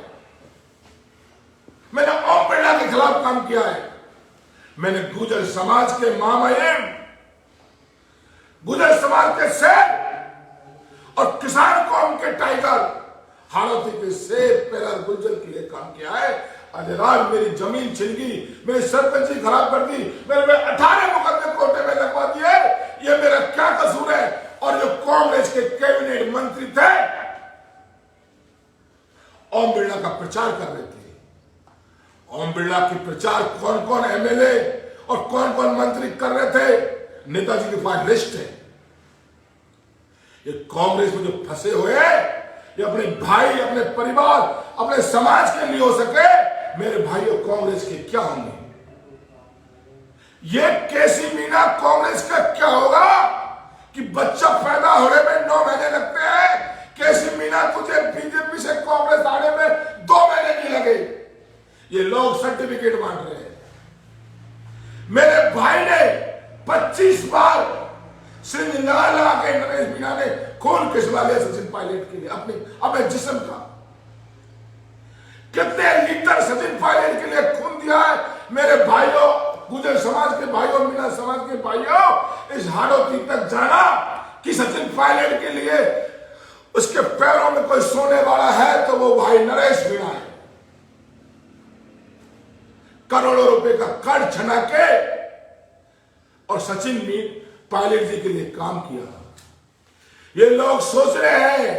मैंने ओम बिरला के खिलाफ काम किया है, मैंने गुर्जर समाज के मामहिम, गुर्जर समाज के शेर और किसान कौम के टाइगर, हाड़ौती के शेर पैरा गुर्जर के लिए काम किया है। अजय राज मेरी जमीन छिन गई, मेरी सरपंची खराब कर दी, मेरे 18 मुकदमे कोर्टे में लगवा दिए। ये मेरा क्या कसूर है? और जो कांग्रेस के कैबिनेट मंत्री थे, ओम बिरला का प्रचार कर रहे थे। ओम बिरला के प्रचार कौन कौन एमएलए और कौन कौन मंत्री कर रहे थे, नेताजी के पास लिस्ट है। ये कांग्रेस में जो फंसे हुए हैं, ये अपने भाई, अपने परिवार, अपने समाज के लिए हो सके, मेरे भाइयों कांग्रेस के क्या होंगे? ये केसी मीना कांग्रेस का क्या होगा कि बच्चा पैदा होने में 9 महीने लगते हैं। केसी मीना तुझे बीजेपी से कांग्रेस आने में 2 महीने नहीं लगे। ये लोग सर्टिफिकेट बांट रहे हैं। मेरे भाई ने 25 बार सिंह लगा के नरेश मीना ने खून खिंचवा लिया सचिन पायलट के लिए अपने जिस्म का। कितने लीटर सचिन पायलट के लिए खून दिया है। मेरे भाइयों, गुजर समाज के भाइयों, मीना समाज के भाइयों, इस हाड़ोती तक जाना कि सचिन पायलट के लिए उसके पैरों में कोई सोने वाला है तो वो भाई नरेश मीना है। करोड़ों रुपए का कर छना के और सचिन पायलट जी के लिए काम किया। ये लोग सोच रहे हैं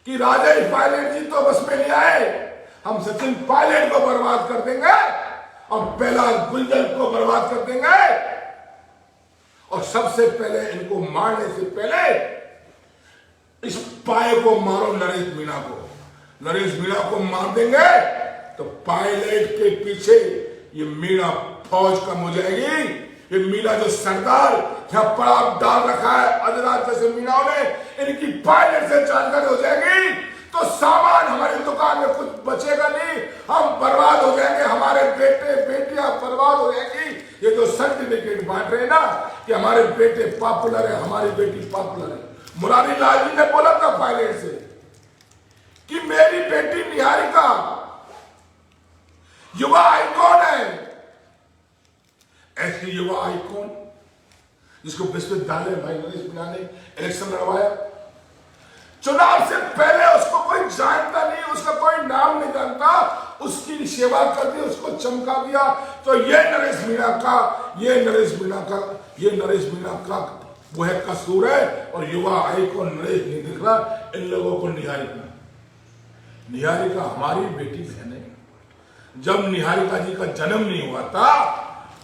कि राजेश पायलट जी तो बस में नहीं आए, हम सचिन पायलट को बर्बाद कर देंगे और बेला गुंजन को बर्बाद कर देंगे। और सबसे पहले इनको मारने से पहले इस पाए को मारो, नरेश मीना को। नरेश मीना को मार देंगे तो पायलट के पीछे ये मीना फौज कम हो जाएगी। ये मीना जो सरदार यहां पड़ाव डाल रखा है अजराज जैसे मीनाओं ने, इनकी पायलट से जानकारी हो जाएगी तो सामान हमारी दुकान में कुछ बचेगा नहीं, हम बर्बाद हो जाएंगे, हमारे बेटे बेटियां बर्बाद हो जाएंगी। ये जो सर्टिफिकेट बांट रहे हैं ना कि हमारे बेटे पॉपुलर है, हमारी बेटी पॉपुलर है। मुरारी लाल जी ने बोला था पायलट से कि मेरी बेटी निहारिका युवा आइकॉन है। ऐसी युवा आइकॉन जिसको विश्वविद्यालय भाई नरेश मीना ने इलेक्शन लड़वाया, चुनाव से पहले उसको कोई जानता नहीं, उसका कोई नाम नहीं जानता, उसकी सेवा कर दी, उसको चमका दिया। तो ये नरेश मीना का वो है कसूर है। और युवा आइकॉन नरेश नहीं दिख रहा इन लोगों को। निहारिका हमारी बेटी बहन है। जब निहारिका जी का जन्म नहीं हुआ था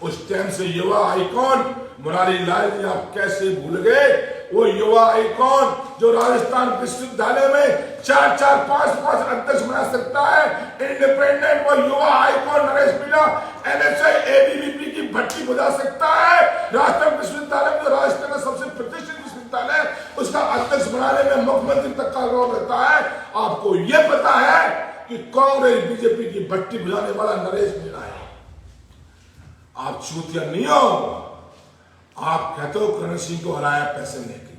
उस टाइम से युवा आइकॉन मुरारी लाल जी आप कैसे भूल गए। वो युवा आइकॉन जो राजस्थान विश्वविद्यालय में 4-4, 5-5 अध्यक्ष बना सकता है, इंडिपेंडेंट। वो युवा icon Naresh Meena NSI ABVP की भट्टी बुझा सकता है। राजस्थान विश्वविद्यालय जो राजस्थान का सबसे प्रतिष्ठित विश्वविद्यालय, उसका अध्यक्ष बनाने में मुख्यमंत्री तक का रोल रहता है। आपको यह पता है कि कांग्रेस बीजेपी की भट्टी बुझाने वाला नरेश मीना है। आप चूतिया नहीं हो। आप कहते हो करण सिंह को हराया पैसे लेके,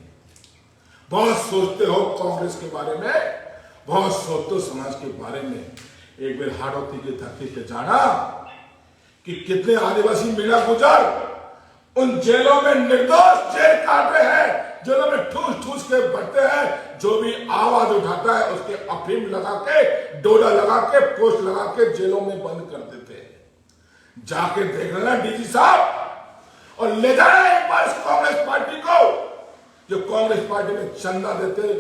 बहुत सोचते हो कांग्रेस के बारे में, बहुत सोचते हो समाज के बारे में। एक बार हाड़ौती की धरती पे जाना कि कितने आदिवासी मीना गुजर उन जेलों में निर्दोष जेल काट रहे हैं, जेलों में ठूस ठूस के भरते हैं। जो भी आवाज उठाता है उसके अफीम लगा के, डोला लगा के, पोस्ट लगा के जेलों में बंद कर देते हैं। जाके देख लेना डीजी साहब, और ले जाना एक बार इस कांग्रेस पार्टी को जो कांग्रेस पार्टी में चंदा देते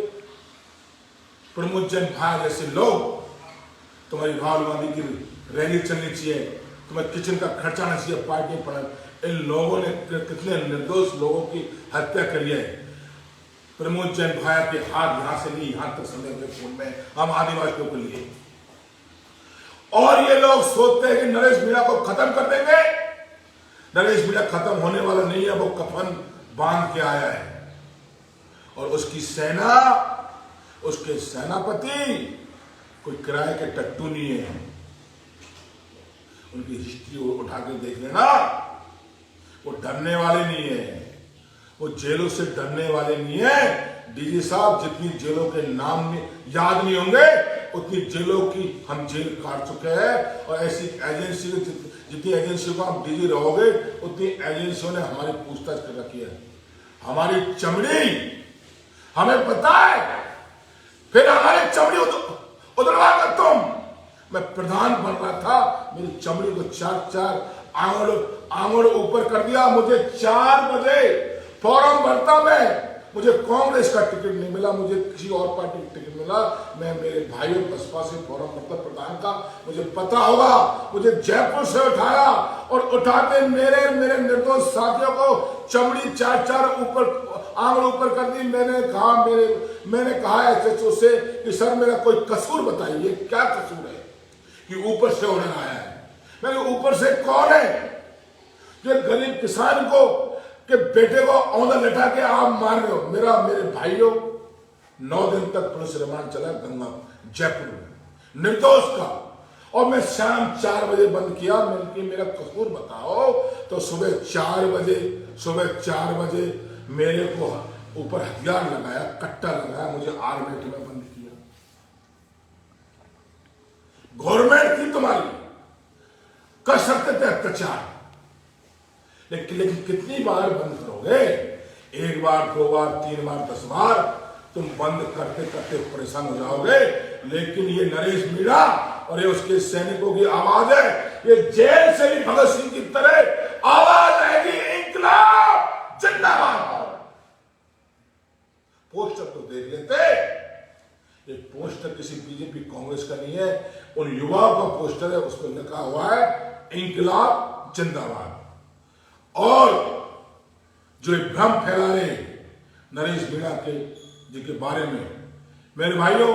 प्रमोद जैन भाई जैसे लोग। तुम्हारी राहुल गांधी की रैली चलनी चाहिए, तुम्हें किचन का खर्चा नहीं चाहिए पार्टी पर। इन लोगों ने कितने निर्दोष लोगों की हत्या करी है। प्रमोद जैन भाई के हाथ यहां से नहीं यहां तक समय के खून में हम आदिवासियों के लिए। और ये लोग सोचते हैं कि नरेश मीना को खत्म कर देंगे। नरेश मीना खत्म होने वाला नहीं है, वो कफन बांध के आया है। और उसकी सेना, उसके सेनापति कोई किराए के टट्टू नहीं है। उनकी हिस्ट्री उठा के देख लेना, वो डरने वाले नहीं है, वो जेलों से डरने वाले नहीं है। डीजी साहब, जितनी जेलों के नाम में याद नहीं होंगे उतनी जेलों की हम जेल काट चुके हैं। और ऐसी एजेंसी, जितनी एजेंसियों का हम डीजी रहोगे उतनी एजेंसियों ने हमारी पूछताछ कर रखी है। हमारी चमड़ी हमें पता है, फिर हमारी चमड़ी उधरवा कर तुम। मैं प्रधान बन रहा था, मेरी चमड़ी को 4-4 आंगुल ऊपर कर दिया। मुझे 4 बजे फॉर्म भरता मैं, मुझे कांग्रेस का टिकट नहीं मिला, मुझे किसी और पार्टी का टिकट मिला। मैं मेरे भाइयों बसपा से फॉर्म भरता प्रधान का, मुझे पता होगा। मुझे जयपुर से उठाया और उठाते मेरे निर्दोष साथियों को चमड़ी 4-4 ऊपर आंगुल ऊपर कर दी। मैंने कहा एसएचओ से कि सर मेरा कोई कसूर बताइए, क्या कसूर है कि ऊपर से ऑर्डर आया है। मैंने ऊपर से कौन है? कि गरीब किसान को के बेटे को औंधा लटा के आप मार रहे हो। मेरे भाइयों, 9 दिन तक पुलिस रिमांड चला गंगा जयपुर में निर्दोष का, और मैं शाम 4 बजे बंद किया। मैंने कि मेरा कसूर बताओ, तो सुबह 4 बजे मेरे को ऊपर हथियार लगाया, कट्टा लगाया, मुझे आर्मेट में बंद किया। गवर्नमेंट थी तुम्हारी, कर सकते थे अत्याचार, लेकिन कितनी बार बंद करोगे? 1 बार, 2 बार, 3 बार, 10 बार तुम बंद करते करते परेशान हो जाओगे। लेकिन ये नरेश मीणा और ये उसके सैनिकों की आवाज है, ये जेल से भी भगत सिंह की तरह आवाज आएगी, इंकलाब जिंदाबाद। पोस्टर तो देख लेते, ये पोस्टर किसी बीजेपी कांग्रेस का नहीं है, उन युवाओं का पोस्टर है, उस पर लिखा हुआ है इंकलाब जिंदाबाद। और जो भ्रम फैला रहे नरेश मीणा के जी के बारे में, मेरे भाइयों,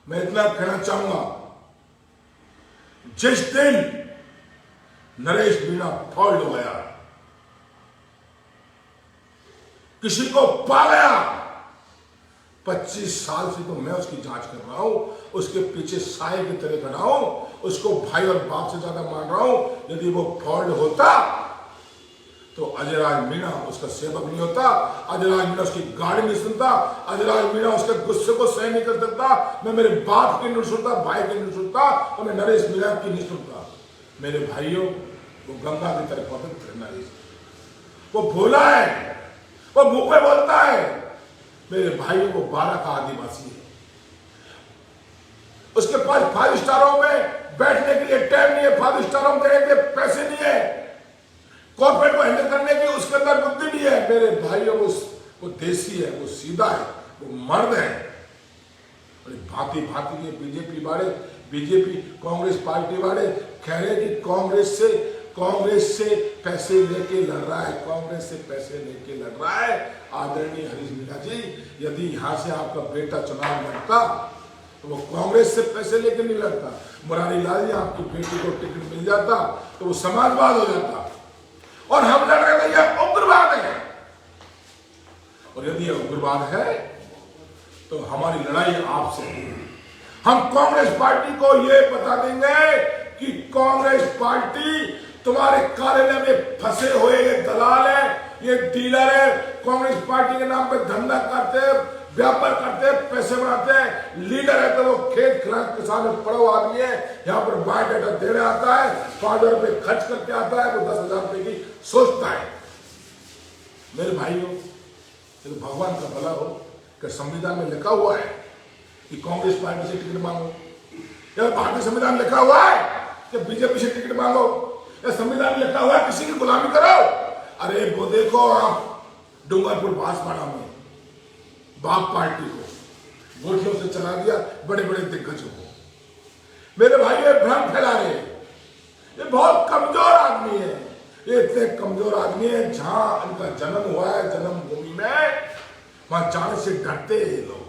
मैं इतना कहना चाहूंगा, जिस दिन नरेश मीणा फॉल्ट हो गया, किसी को पा गया, 25 साल से तो मैं उसकी जांच कर रहा हूं, उसके पीछे साए की तरह खड़ा हूं, उसको भाई और बाप से ज्यादा मान रहा हूं। यदि वो फॉल्ट होता तो अजय राज मीणा उसका सेवक नहीं होता, अजय राज मीणा उसकी गाड़ी नहीं सुनता, अजय राज मीणा उसके गुस्से को सहन नहीं कर सकता। मैं मेरे बाप की नहीं सुनता, भाई की नहीं सुनता, और मैं नरेश मीणा की नहीं सुनता। मेरे भाइयों, वो गंगा की तरह पवित्र नरेश, वो भोला है, वो मुंह पे बोलता है। मेरे भाइयों को 12 का आदिवासी है, उसके पास 5 स्टारों में बैठने के लिए टाइम नहीं है, 5 स्टारों में देने के लिए पैसे नहीं है, कॉर्पोरेट को हैंडल करने की उसके अंदर बुद्धि नहीं है। मेरे भाइयों, वो देसी है, वो सीधा है, वो मर्द है। भांति भांति के बीजेपी कांग्रेस पार्टी वाले कह रहे कि कांग्रेस से पैसे लेके लड़ रहा है, कांग्रेस से पैसे लेके लड़ रहा है। आदरणीय हरीश मीणा जी, यदि यहां से आपका बेटा चुनाव लड़ता तो वो कांग्रेस से पैसे लेके नहीं लड़ता। मुरारी लाल जी, आपकी बेटी को टिकट मिल जाता तो वो समाजवाद हो जाता, और हम लड़ रहे हैं, यह उग्रवाद है। और यदि यह उग्रवाद है तो हमारी लड़ाई आपसे है। हम कांग्रेस पार्टी को यह बता देंगे कि कांग्रेस पार्टी तुम्हारे कार्यालय में फंसे हुए ये दलाल है, ये डीलर है, कांग्रेस पार्टी के नाम पे धंधा करते हैं, व्यापार करते हैं, पैसे बनाते हैं। लीडर है तो वो खेत खलिहान किसान में पड़ा हुआ आदमी है, यहाँ पर बायोडाटा देने आता है, 5,000 रुपए खर्च करके आता है, वो 10,000 रुपए की सोचता है। मेरे भाइयों, तो भगवान का भला हो कि संविधान में लिखा हुआ है कि कांग्रेस पार्टी से टिकट मांगो, या भारतीय संविधान लिखा हुआ है कि बीजेपी से टिकट मांगो, या संविधान लिखा हुआ है किसी की गुलामी करो। अरे वो देखो, आप डूंगरपुर बांसवाड़ा में बाप पार्टी को वोटों से चला दिया, बड़े बड़े दिग्गजों को। मेरे भाई, ये भ्रम फैला रहे, ये बहुत कमजोर आदमी है, ये इतने कमजोर आदमी है। जहां इनका जन्म हुआ है, जन्मभूमि में, वहां जाने से डरते हैं लोग,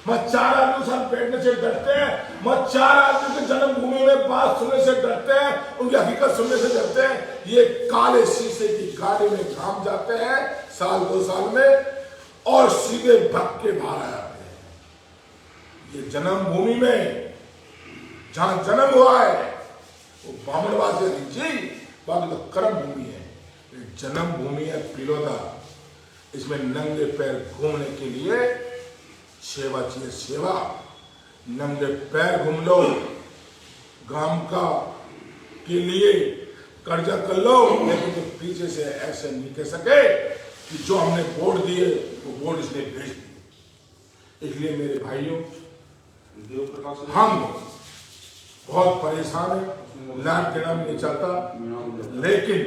वहां 4 आदमी के साथ बैठने से डरते हैं, वहां 4 आदमी के जन्मभूमि में बात सुनने से डरते हैं, उनकी हकीकत सुनने से डरते हैं। ये काले शीशे की गाड़ी में काम जाते हैं साल 2 साल में, और सीधे भग के बाहर आ जाते हैं। ये जन्मभूमि में जहां जन्म हुआ है वो बामणवास जी, बाकी तो कर्म भूमि है। ये जन्मभूमि है पिलोदा, इसमें नंगे पैर घूमने के लिए सेवा चाहिए, सेवा। नंगे पैर घूम लो, गांव का के लिए कर्जा कर लो, लेकिन तो पीछे से ऐसे नहीं कह सके कि जो हमने वोट दिए वो वोट इसने भेज दिए। इसलिए मेरे भाइयों, हम बहुत परेशान हैं, लाभ देना नहीं चाहता, लेकिन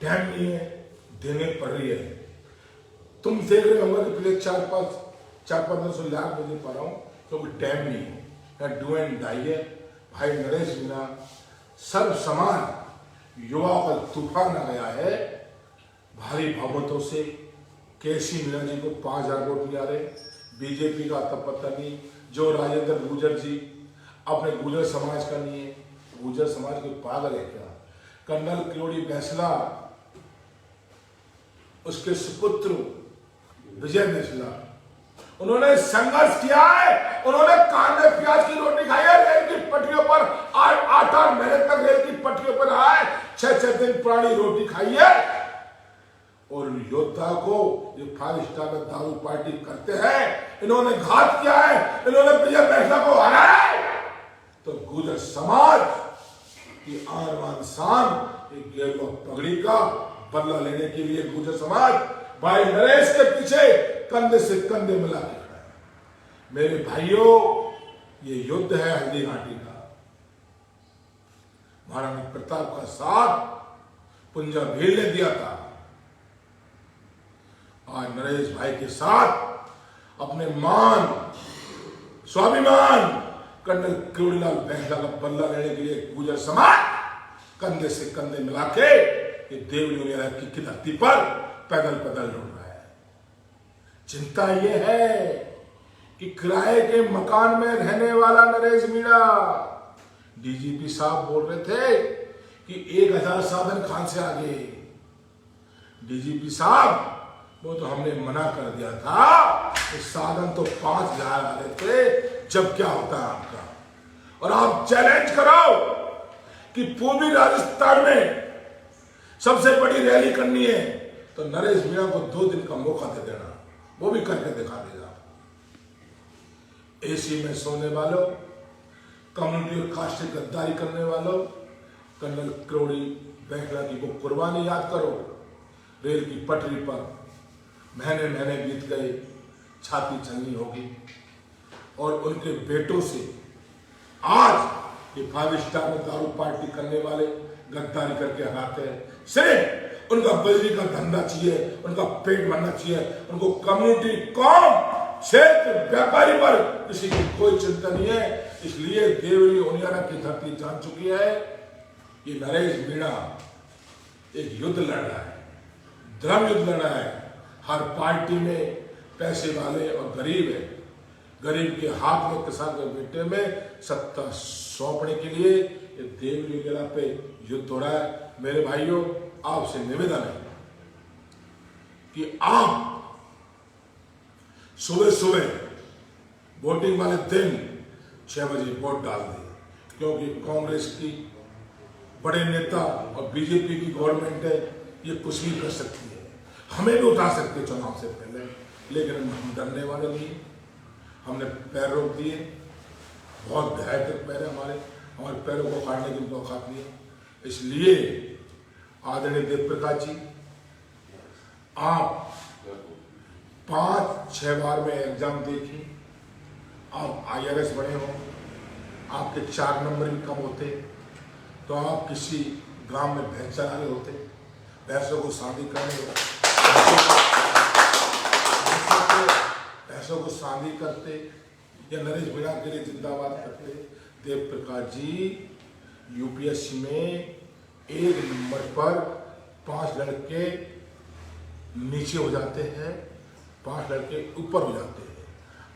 टाइम नहीं है, देने पड़ रही है। तुम देख रहे होंगे कि पिछले 4-5 दिन से लाभ दे पा रहा हूं, क्योंकि टाइम नहीं है, डू एंड डाई है। भाई नरेश मीणा सर्व समान युवाओं का तूफान आ गया है, भारी बहुमतों से। केसी मीणा जी को 5,000 वोट नहीं आ रहे, बीजेपी का तब पता नहीं। जो राजेंद्र गुर्जर जी अपने गुर्जर समाज का नहीं है, गुर्जर समाज के पागल है क्या? कर्नल किरोड़ी बैंसला, उसके सुपुत्र विजय बैंसला, उन्होंने संघर्ष किया है, उन्होंने कांदे प्याज की रोटी खाई है, रेल की पटरियों पर 8 महीने तक रेल की पटरियों पर आए, 6 दिन पुरानी रोटी खाई है। और योद्धा को ये 5 स्टार में दारू पार्टी करते हैं, इन्होंने घात किया है, इन्होंने विजय बैंसला को हराया है। तो गुर्जर समाज की आन बान शान एक गेरुआ पगड़ी का बदला लेने के लिए गुर्जर समाज भाई नरेश के पीछे कंधे से कंधे मिला के खड़ा है। मेरे भाइयों, ये युद्ध है हल्दी घाटी का। महाराणा प्रताप का साथ पुंजा भीड़ ने दिया था। आज नरेश भाई के साथ अपने मान, स्वाभिमान, कर्नल किरोड़ीलाल बैंसला का बदला लेने के लिए गुर्जर समाज कंधे से कंधे मिला के ये देवली की धरती पर पैदल पैदल लौट रहा है। चिंता ये है कि किराए के मकान में रहने वाला नरेश मीणा, डीजीपी साहब बोल रहे थे कि 1000 साधन खान से आगे। डीजीपी साहब, वो तो हमने मना कर दिया था कि साधन तो 5000 आ रहे थे, जब क्या होता है आपका। और आप चैलेंज करो कि पूर्वी राजस्थान में सबसे बड़ी रैली करनी है तो नरेश मीणा को 2 दिन का मौका दे देना, वो भी करके दिखा देगा। एसी में सोने वालों, कम्युनिटी और कास्ट से गद्दारी करने वालों, कर्नल किरोड़ी बैंसला की वो कुर्बानी याद करो। रेल की पटरी पर महीने महीने बीत गए, छाती छलनी होगी, और उनके बेटों से आज ये 5 स्टार में दारू पार्टी करने वाले गद्दारी करके हराते हैं। सिर्फ उनका बजरी का धंधा चाहिए, उनका पेट भरना चाहिए, उनको कम्युनिटी, कौम, क्षेत्र, व्यापारी पर किसी की कोई चिंता नहीं है। इसलिए देवरी उनियारा की धरती जान चुकी है ये नरेश मीणा एक युद्ध लड़ रहा है, धर्म युद्ध लड़ रहा है। हर पार्टी में पैसे वाले और गरीब है, गरीब के हाथ में, किसान के बेटे में सत्ता सौंपने के लिए ये देवली वगैरह पे युद्ध हो रहा है। मेरे भाइयों, आपसे निवेदन है कि आप सुबह सुबह वोटिंग वाले दिन 6 बजे वोट डाल दें, क्योंकि कांग्रेस की बड़े नेता और बीजेपी की गवर्नमेंट है, ये कुछ भी कर सकती है, हमें भी उठा सकते हैं चुनाव से पहले, लेकिन हम डरने वाले नहीं। हमने पैर रोक दिए, बहुत गहरे तक पैर है हमारे पैरों को काटने की औकात नहीं है। इसलिए आदरणीय देव प्रकाश जी, आप 5-6 बार में एग्जाम देखी, आप IRS बने हो, आपके 4 नंबर भी कम होते तो आप किसी गांव में भैंस चरा रहे होते, भैंसों को शादी करने होते, भैंसों को शादी करते, या नरेश मीणा के लिए जिंदाबाद करते। देव प्रकाश जी, UPSC में 1 नंबर पर 5 लड़के नीचे हो जाते हैं, 5 लड़के ऊपर हो जाते हैं।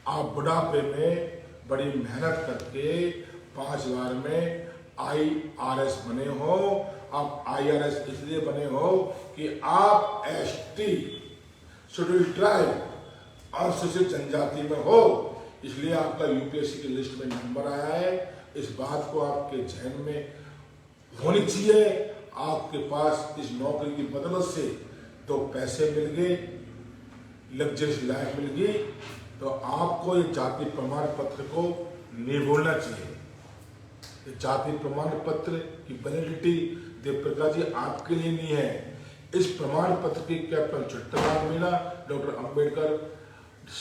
आप बुढ़ापे में बड़ी मेहनत करके 5 बार में IRS बने हो। आप IRS इसलिए बने हो कि आप ST शेड्यूल ट्राइब अनुसूचित जनजाति में हो, इसलिए आपका UPSC की लिस्ट में नंबर आया है। इस बात को आपके जहन में होनी चाहिए। आपके पास इस नौकरी की बदौलत से 2 पैसे मिल गए, लग्जरियस लाइफ मिल गई, तो आपको ये जाति प्रमाण पत्र को नहीं भूलना चाहिए। ये जाति प्रमाण पत्र की वैलिडिटी देव प्रकाश जी आपके लिए नहीं है। इस प्रमाण पत्र की कैप्टन चट्टोपाध्याय मीणा, डॉक्टर अंबेडकर,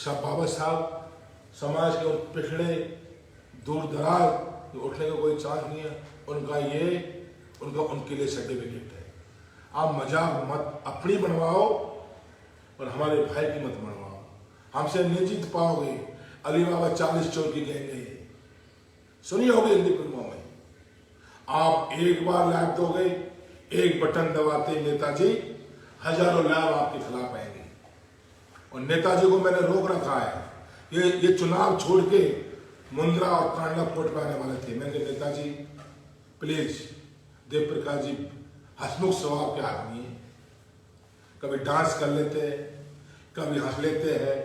बाबा साहब, समाज के उन पिछड़े दूर दराज उठने का कोई चांस नहीं है, उनका उनके लिए सर्टिफिकेट है। आप मजाक मत अपनी बनवाओ और हमारे भाई की मत बनवाओ, हमसे नहीं जीत पाओगे। अली बाबा 40 चोर की गैंग है, सुनी होगी हिंदी फिल्मों में। आप एक बार लाइव दोगे, एक बटन दबाते नेताजी हजारों लाइव आपके खिलाफ आएंगे। और नेताजी को मैंने रोक रखा है, ये चुनाव छोड़ के मुंद्रा और कांडला कोर्ट में आने वाले थे। मैंने नेताजी प्लीज, देव प्रकाश जी हंसमुख स्वभाव के आदमी है, कभी डांस कर लेते हैं, कभी हंस लेते हैं,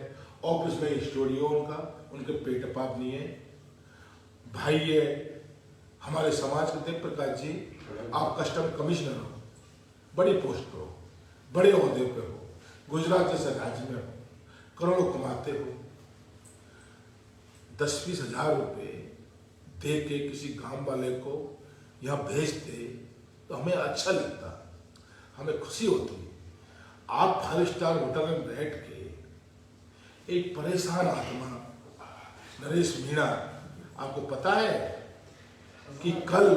ऑफिस में स्टूडियो उनका, उनके पेट पाप नहीं है। भाई है हमारे समाज के देव प्रकाश जी, आप कस्टम कमिश्नर हो, बड़ी पोस्ट पर हो, बड़े ओहदे पे हो, गुजरात जैसे राज्य में हो, करोड़ों कमाते हो, 10-20 हजार रुपये दे के किसी गांव वाले को यहाँ भेजते तो हमें अच्छा लगता, हमें खुशी होती। आप 5 स्टार होटल में बैठ के एक परेशान आत्मा नरेश मीणा, आपको पता है कि कल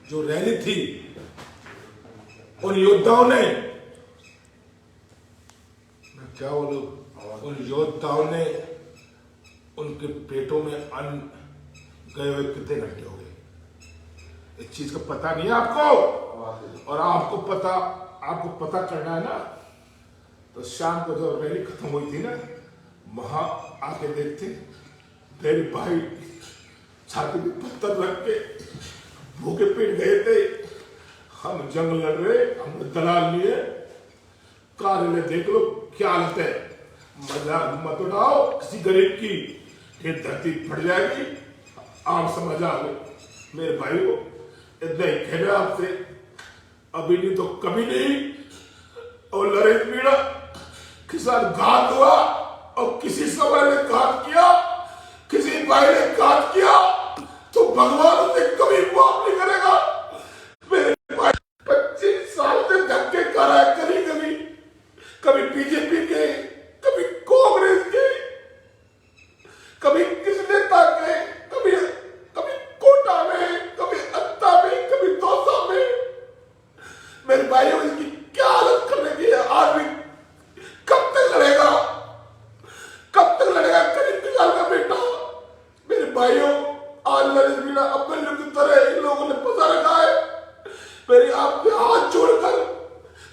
जो रैली थी उन योद्धाओं ने, मैं क्या बोलूं, उन योद्धाओं ने उनके पेटों में अन्न गए हुए कितने घंटे हो गए, इस चीज का पता नहीं है आपको। और आपको पता करना है ना, तो शाम को जब रैली खत्म हुई थी ना, वहां आके देखते मेरे भाई छाती में पत्थर रख के भूखे पेट गए थे। हम जंग लड़ रहे, हम दलाल लिए, कार्यालय देख लो क्या हालत है, मजाक मत उड़ाओ किसी गरीब की, ये धरती फट जाएगी। आप समझ आ गए मेरे भाई को, इतना ही कहना आपसे, अभी नहीं तो कभी नहीं। और नरेश मीणा किसान घात हुआ और किसी समय ने घात किया, किसी भाई ने घात किया तो भगवान उसे कभी माफ नहीं करेगा। मेरे भाई 25 साल से धक्के खा रहा है, कभी बीजेपी के, कभी कांग्रेस के, कभी किस नेता के, कभी कोटा में, कभी अत्ता में, कभी दौसा में। मेरे भाइयों इसकी क्या हालत करने की है आदमी, कब तक लड़ेगा, कब तक लड़ेगा गरीब किसान का बेटा। मेरे भाइयों, आज नरेश मीणा अपने लोग की तरह इन लोगों ने फंसा रखा है। मेरी आपके हाथ जोड़कर,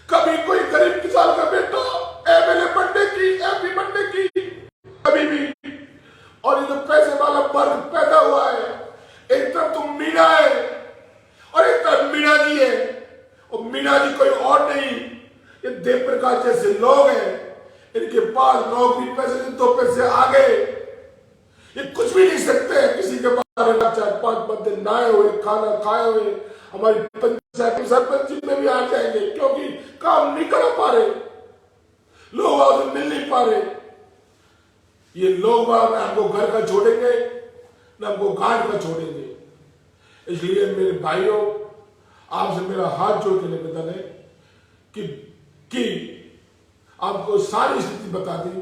कभी कोई गरीब किसान का बेटा एमएलए बनने की, एमपी बनने की, कभी भी। और ये जो पैसे वाला वर्ग पैदा हुआ है, एक तरफ तुम मीणा है और एक तरफ मीणा जी है, और मीणा जी कोई और नहीं, ये देव प्रकाश जैसे लोग हैं, इनके पास नौकरी पैसे 2 पैसे आ गए, ये कुछ भी नहीं सकते किसी के बारे में। 4-5 बंदे नहाए हुए, खाना खाए हुए हमारी पंचायत सरपंच में भी आ जाएंगे, क्योंकि काम नहीं कर पा रहे, लोग आपसे मिल नहीं पा रहे। ये लोग हमको घर का छोड़ेंगे न हमको घाट का छोड़ेंगे। इसलिए मेरे भाइयों, आपसे मेरा हाथ जोड़ के निवेदन है कि आपको सारी स्थिति बता दी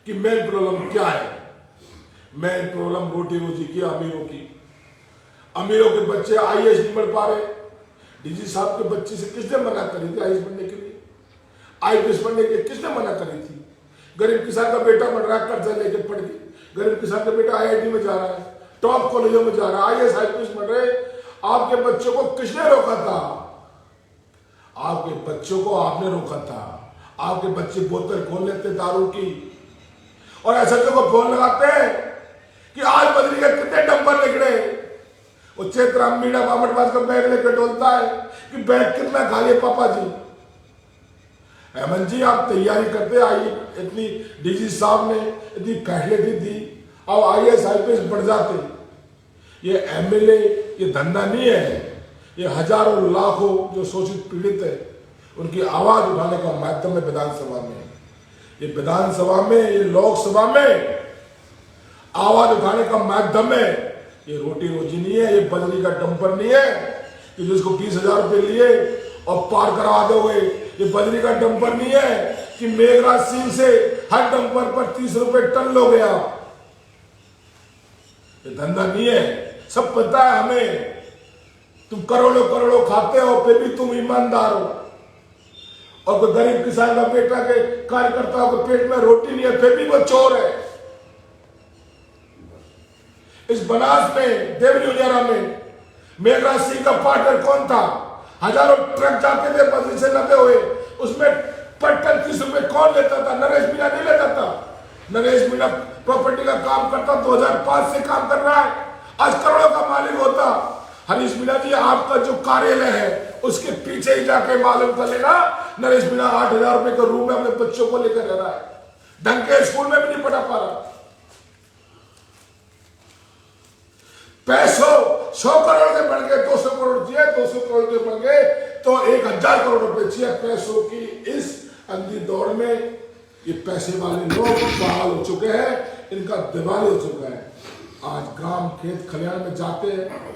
कि मेन प्रॉब्लम क्या है। मेन प्रॉब्लम रोटी रोजी की, अमीरों की। अमीरों के बच्चे आईएएस नहीं बढ़ पा रहे। डीजी साहब के बच्चे से किसने मना करी थी आईएएस बनने के लिए, आईपीएस बनने के लिए किसने मना करी थी। गरीब किसान का बेटा बढ़ रहा है, कर्जा लेके पढ़ के, गरीब किसान का बेटा आईआईटी में जा रहा है, टॉप कॉलेजों में जा रहा है, आईएएस आईपीएस बन रहे। आपके बच्चों को किसने रोका था? आपके बच्चों को आपने रोका था। आपके बच्चे बोतल खोल लेते दारू की, और ऐसा को फोन लगाते हैं कि आज बदली के कितने डंपर निकले। वो चेतराम मीणा बामटवास का बैग लेकर डोलता है कि बैग कितना खा लिए पापा जी। हेमंत जी, आप तैयारी करते आइए, इतनी डीजी साहब ने इतनी फैसिलिटी दी, अब आईएएस आईपीएस बढ़ जाते। ये एमएलए ये धंधा नहीं है, ये हजारों लाखों जो शोषित पीड़ित है उनकी आवाज उठाने का माध्यम है विधानसभा में। ये विधानसभा में, ये लोकसभा में आवाज उठाने का माध्यम है। ये रोटी रोजी नहीं है, ये बजरी का डंपर नहीं है कि जिसको 20,000 रुपए लिए और पार करवा दोगे। ये बजरी का डंपर नहीं है कि मेघराज सिंह से हर डंपर पर 30 रुपए टन लोगे आप। ये धंधा नहीं है, सब पता है हमें। तुम करोड़ों करोड़ों खाते हो, फिर भी तुम ईमानदार हो। और कोई गरीब किसान का बेटा के कार्यकर्ता के पेट में रोटी नहीं है, फिर भी वो चोर है। इस बनास में, देवरिया में मेघराज सिंह का पार्टनर कौन था? हजारों ट्रक जाते थे बदली से लदे हुए, उसमें पर टन 30 रुपए कौन लेता था? नरेश मीणा नहीं लेता था। नरेश मीणा प्रॉपर्टी का काम करता, 2005 से काम कर रहा है, आज करोड़ों का मालिक होता। हरीश मीणा जी, आपका जो कार्यालय है उसके पीछे ही जाके मालूम कर लेना। नरेश मीणा 8,000 रुपए का रूम में अपने बच्चों को लेकर रह रहा है, ढंग के स्कूल में भी नहीं पढ़ा पा रहा। पैसों 100 करोड़ के बन गए, 200 करोड़ चाहिए, 200 करोड़ के बन गए तो 1,000 करोड़ रुपए चाहिए। पैसों की इस अंधी दौड़ में ये पैसे वाले लोग बहाल हो चुके हैं, इनका दिवाली हो चुका है। आज ग्राम खेत खलिहान में जाते हैं,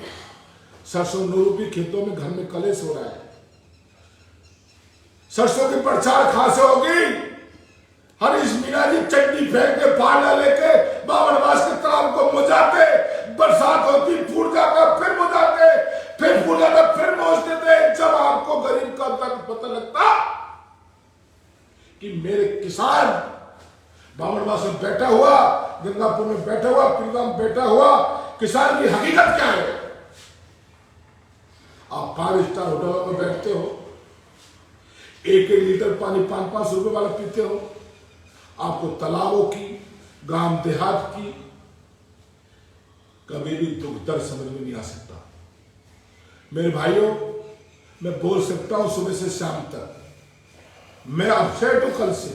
सरसों नूरूपी खेतों में घर में कलेश हो रहा है। सरसों की प्रचार कहां से होगी? हरीश मीणा जी चट्टी फेंक के पाला लेके बावनवास के तालाब को मुझाते, बरसात होती फूट जाता, फिर मुझाते, फिर फूट जाता, फिर पहुंचते थे। जब आपको गरीब का दर्द पता लगता कि मेरे किसान बावनवास में बैठा हुआ, गंगापुर में बैठा हुआ, पीरगाम में बैठा हुआ, किसान की हकीकत क्या है? आप 5 स्टार होटलों में बैठते हो, 1-1 लीटर पानी 5-5 रुपए वाला पीते हो। आपको तालाबों की, ग्राम देहात की कभी भी दुख दर्द समझ में नहीं आ सकता। मेरे भाइयों, मैं बोल सकता हूं सुबह से शाम तक। मैं अपसेट हूं कल से,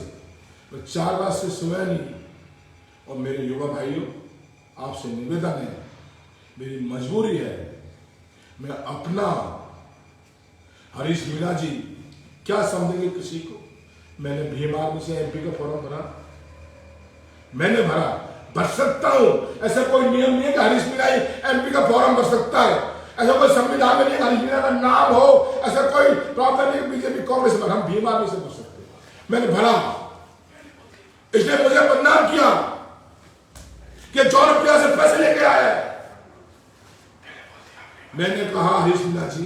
मैं 4 रात से सोया नहीं। और मेरे युवा भाइयों, आपसे निवेदन है, मेरी मजबूरी है, मैं अपना हरीश मीणा जी क्या समझेंगे किसी को? मैंने भीम आर्मी से एमपी का फॉर्म भरा, मैंने भर सकता हूं। ऐसा कोई नियम नहीं है कि हरीश मीणा एमपी का फॉर्म भर सकता है। ऐसा कोई संविधान में नहीं हरीश मीणा का नाम हो, ऐसा कोई प्रावधान नहीं बीजेपी कांग्रेस में। हम भीम आर्मी से भर सकते हैं। मैंने भरा, इसने मुझे बदनाम किया कि 4 रुपया से पैसे लेके आया है। मैंने कहा हरीश मीणा जी,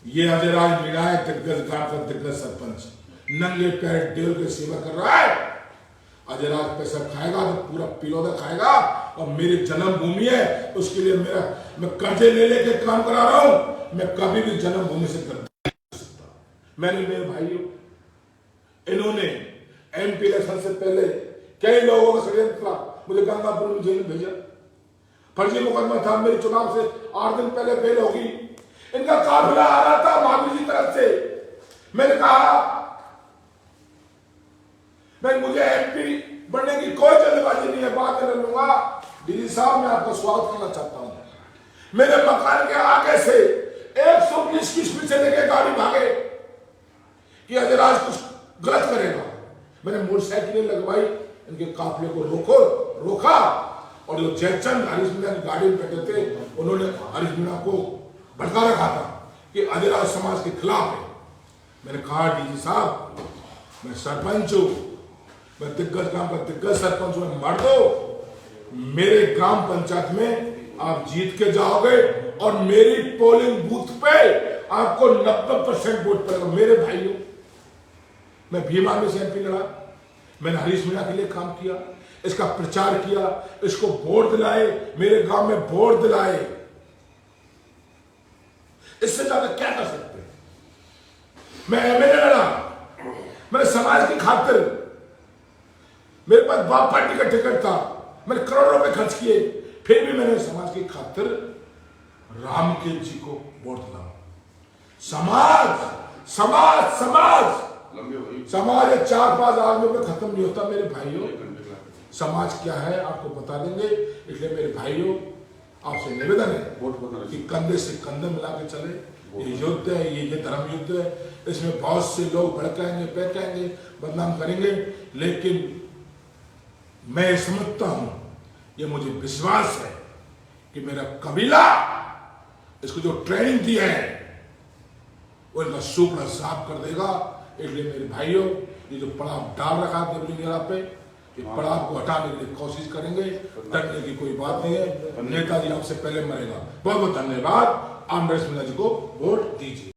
ये अजयराज मीणा है, दिग्गज गांव का दिग्गज सरपंच, नंगे पैर डेल के सेवा कर रहा है। अजयराज पैसा खाएगा तो पूरा पिलौदा खाएगा, और मेरी जन्मभूमि है, उसके लिए मैं कर्जे ले लेके काम करा रहा हूं। मैं कभी भी जन्मभूमि से कर नहीं सकता। मैंने, मेरे भाइयों, इन्होंने एमपी इलेक्शन से पहले कई लोगों का षड्यंत्र था, मुझे गंगापुर में जेल भेजा, फर्जी मुकदमा था, मेरे चुनाव से 8 दिन पहले बेल होगी। इनका काफिला आ रहा था माधुरी जी तरफ से। मैंने कहा भाई, मुझे एमपी बनने की कोई जल्दबाजी नहीं है, बात कर लूंगा। डीजी साहब, मैं आपका स्वागत करना चाहता हूं। मेरे मकान के आगे से 120 की स्पीड से लेके गाड़ी भागे कि अजयराज कुछ गलत करेगा। मैंने मोटरसाइकिलें लगवाई, इनके काफिले को रोका, और जो जयचंद हरीश मीणा की गाड़ी में बैठे थे, उन्होंने हरीश मीणा को भड़का रखा था कि अजयराज समाज के खिलाफ है। मैंने कहा, डीजी साहब, मैं सरपंच हूं, मैं दिग्गज गांव का दिग्गज सरपंच हूं, मर दो। मेरे ग्राम पंचायत में आप जीत के जाओगे और मेरी पोलिंग बूथ पे आपको 90% वोट पड़ेगा। मेरे भाइयों, मैं भीम आर्मी से एमपी लड़ा, मैंने हरीश मीणा के लिए काम किया, इसका प्रचार किया, इसको वोट दिलाए, मेरे गांव में वोट दिलाए। इससे ज्यादा क्या कर सकते हैं? मैं एमएलए लड़ा, मैंने समाज की खातिर, मेरे पास बाप पार्टी का टिकट था, मैंने करोड़ों रुपए खर्च किए, फिर भी मैंने समाज की खातिर राम के जी को वोट दिला। समाज समाज समाज समाज 4-5 आदमियों में खत्म नहीं होता। मेरे भाइयों, समाज क्या है आपको बता देंगे। इसलिए मेरे भाइयों, आपसे निवेदन है कि कंधे से कंधे मिला के चले। ये युद्ध है, ये धर्म युद्ध है। इसमें बहुत से लोग भड़काएंगे, बहकाएंगे, बदनाम करेंगे, लेकिन मैं समझता हूं, ये मुझे विश्वास है कि मेरा कबीला इसको जो ट्रेनिंग दी है वो इनका सुपड़ा साफ कर देगा। इसलिए मेरे भाइयों, ये जो पड़ाव डाल रखा है देवलिंगेरा पे, ये पड़ाव को हटाने के लिए कोशिश करेंगे। डरने की कोई बात नहीं है। नेताजी आपसे पहले मरेगा। बहुत बहुत धन्यवाद। आप नरेश मीणा जी को वोट दीजिए।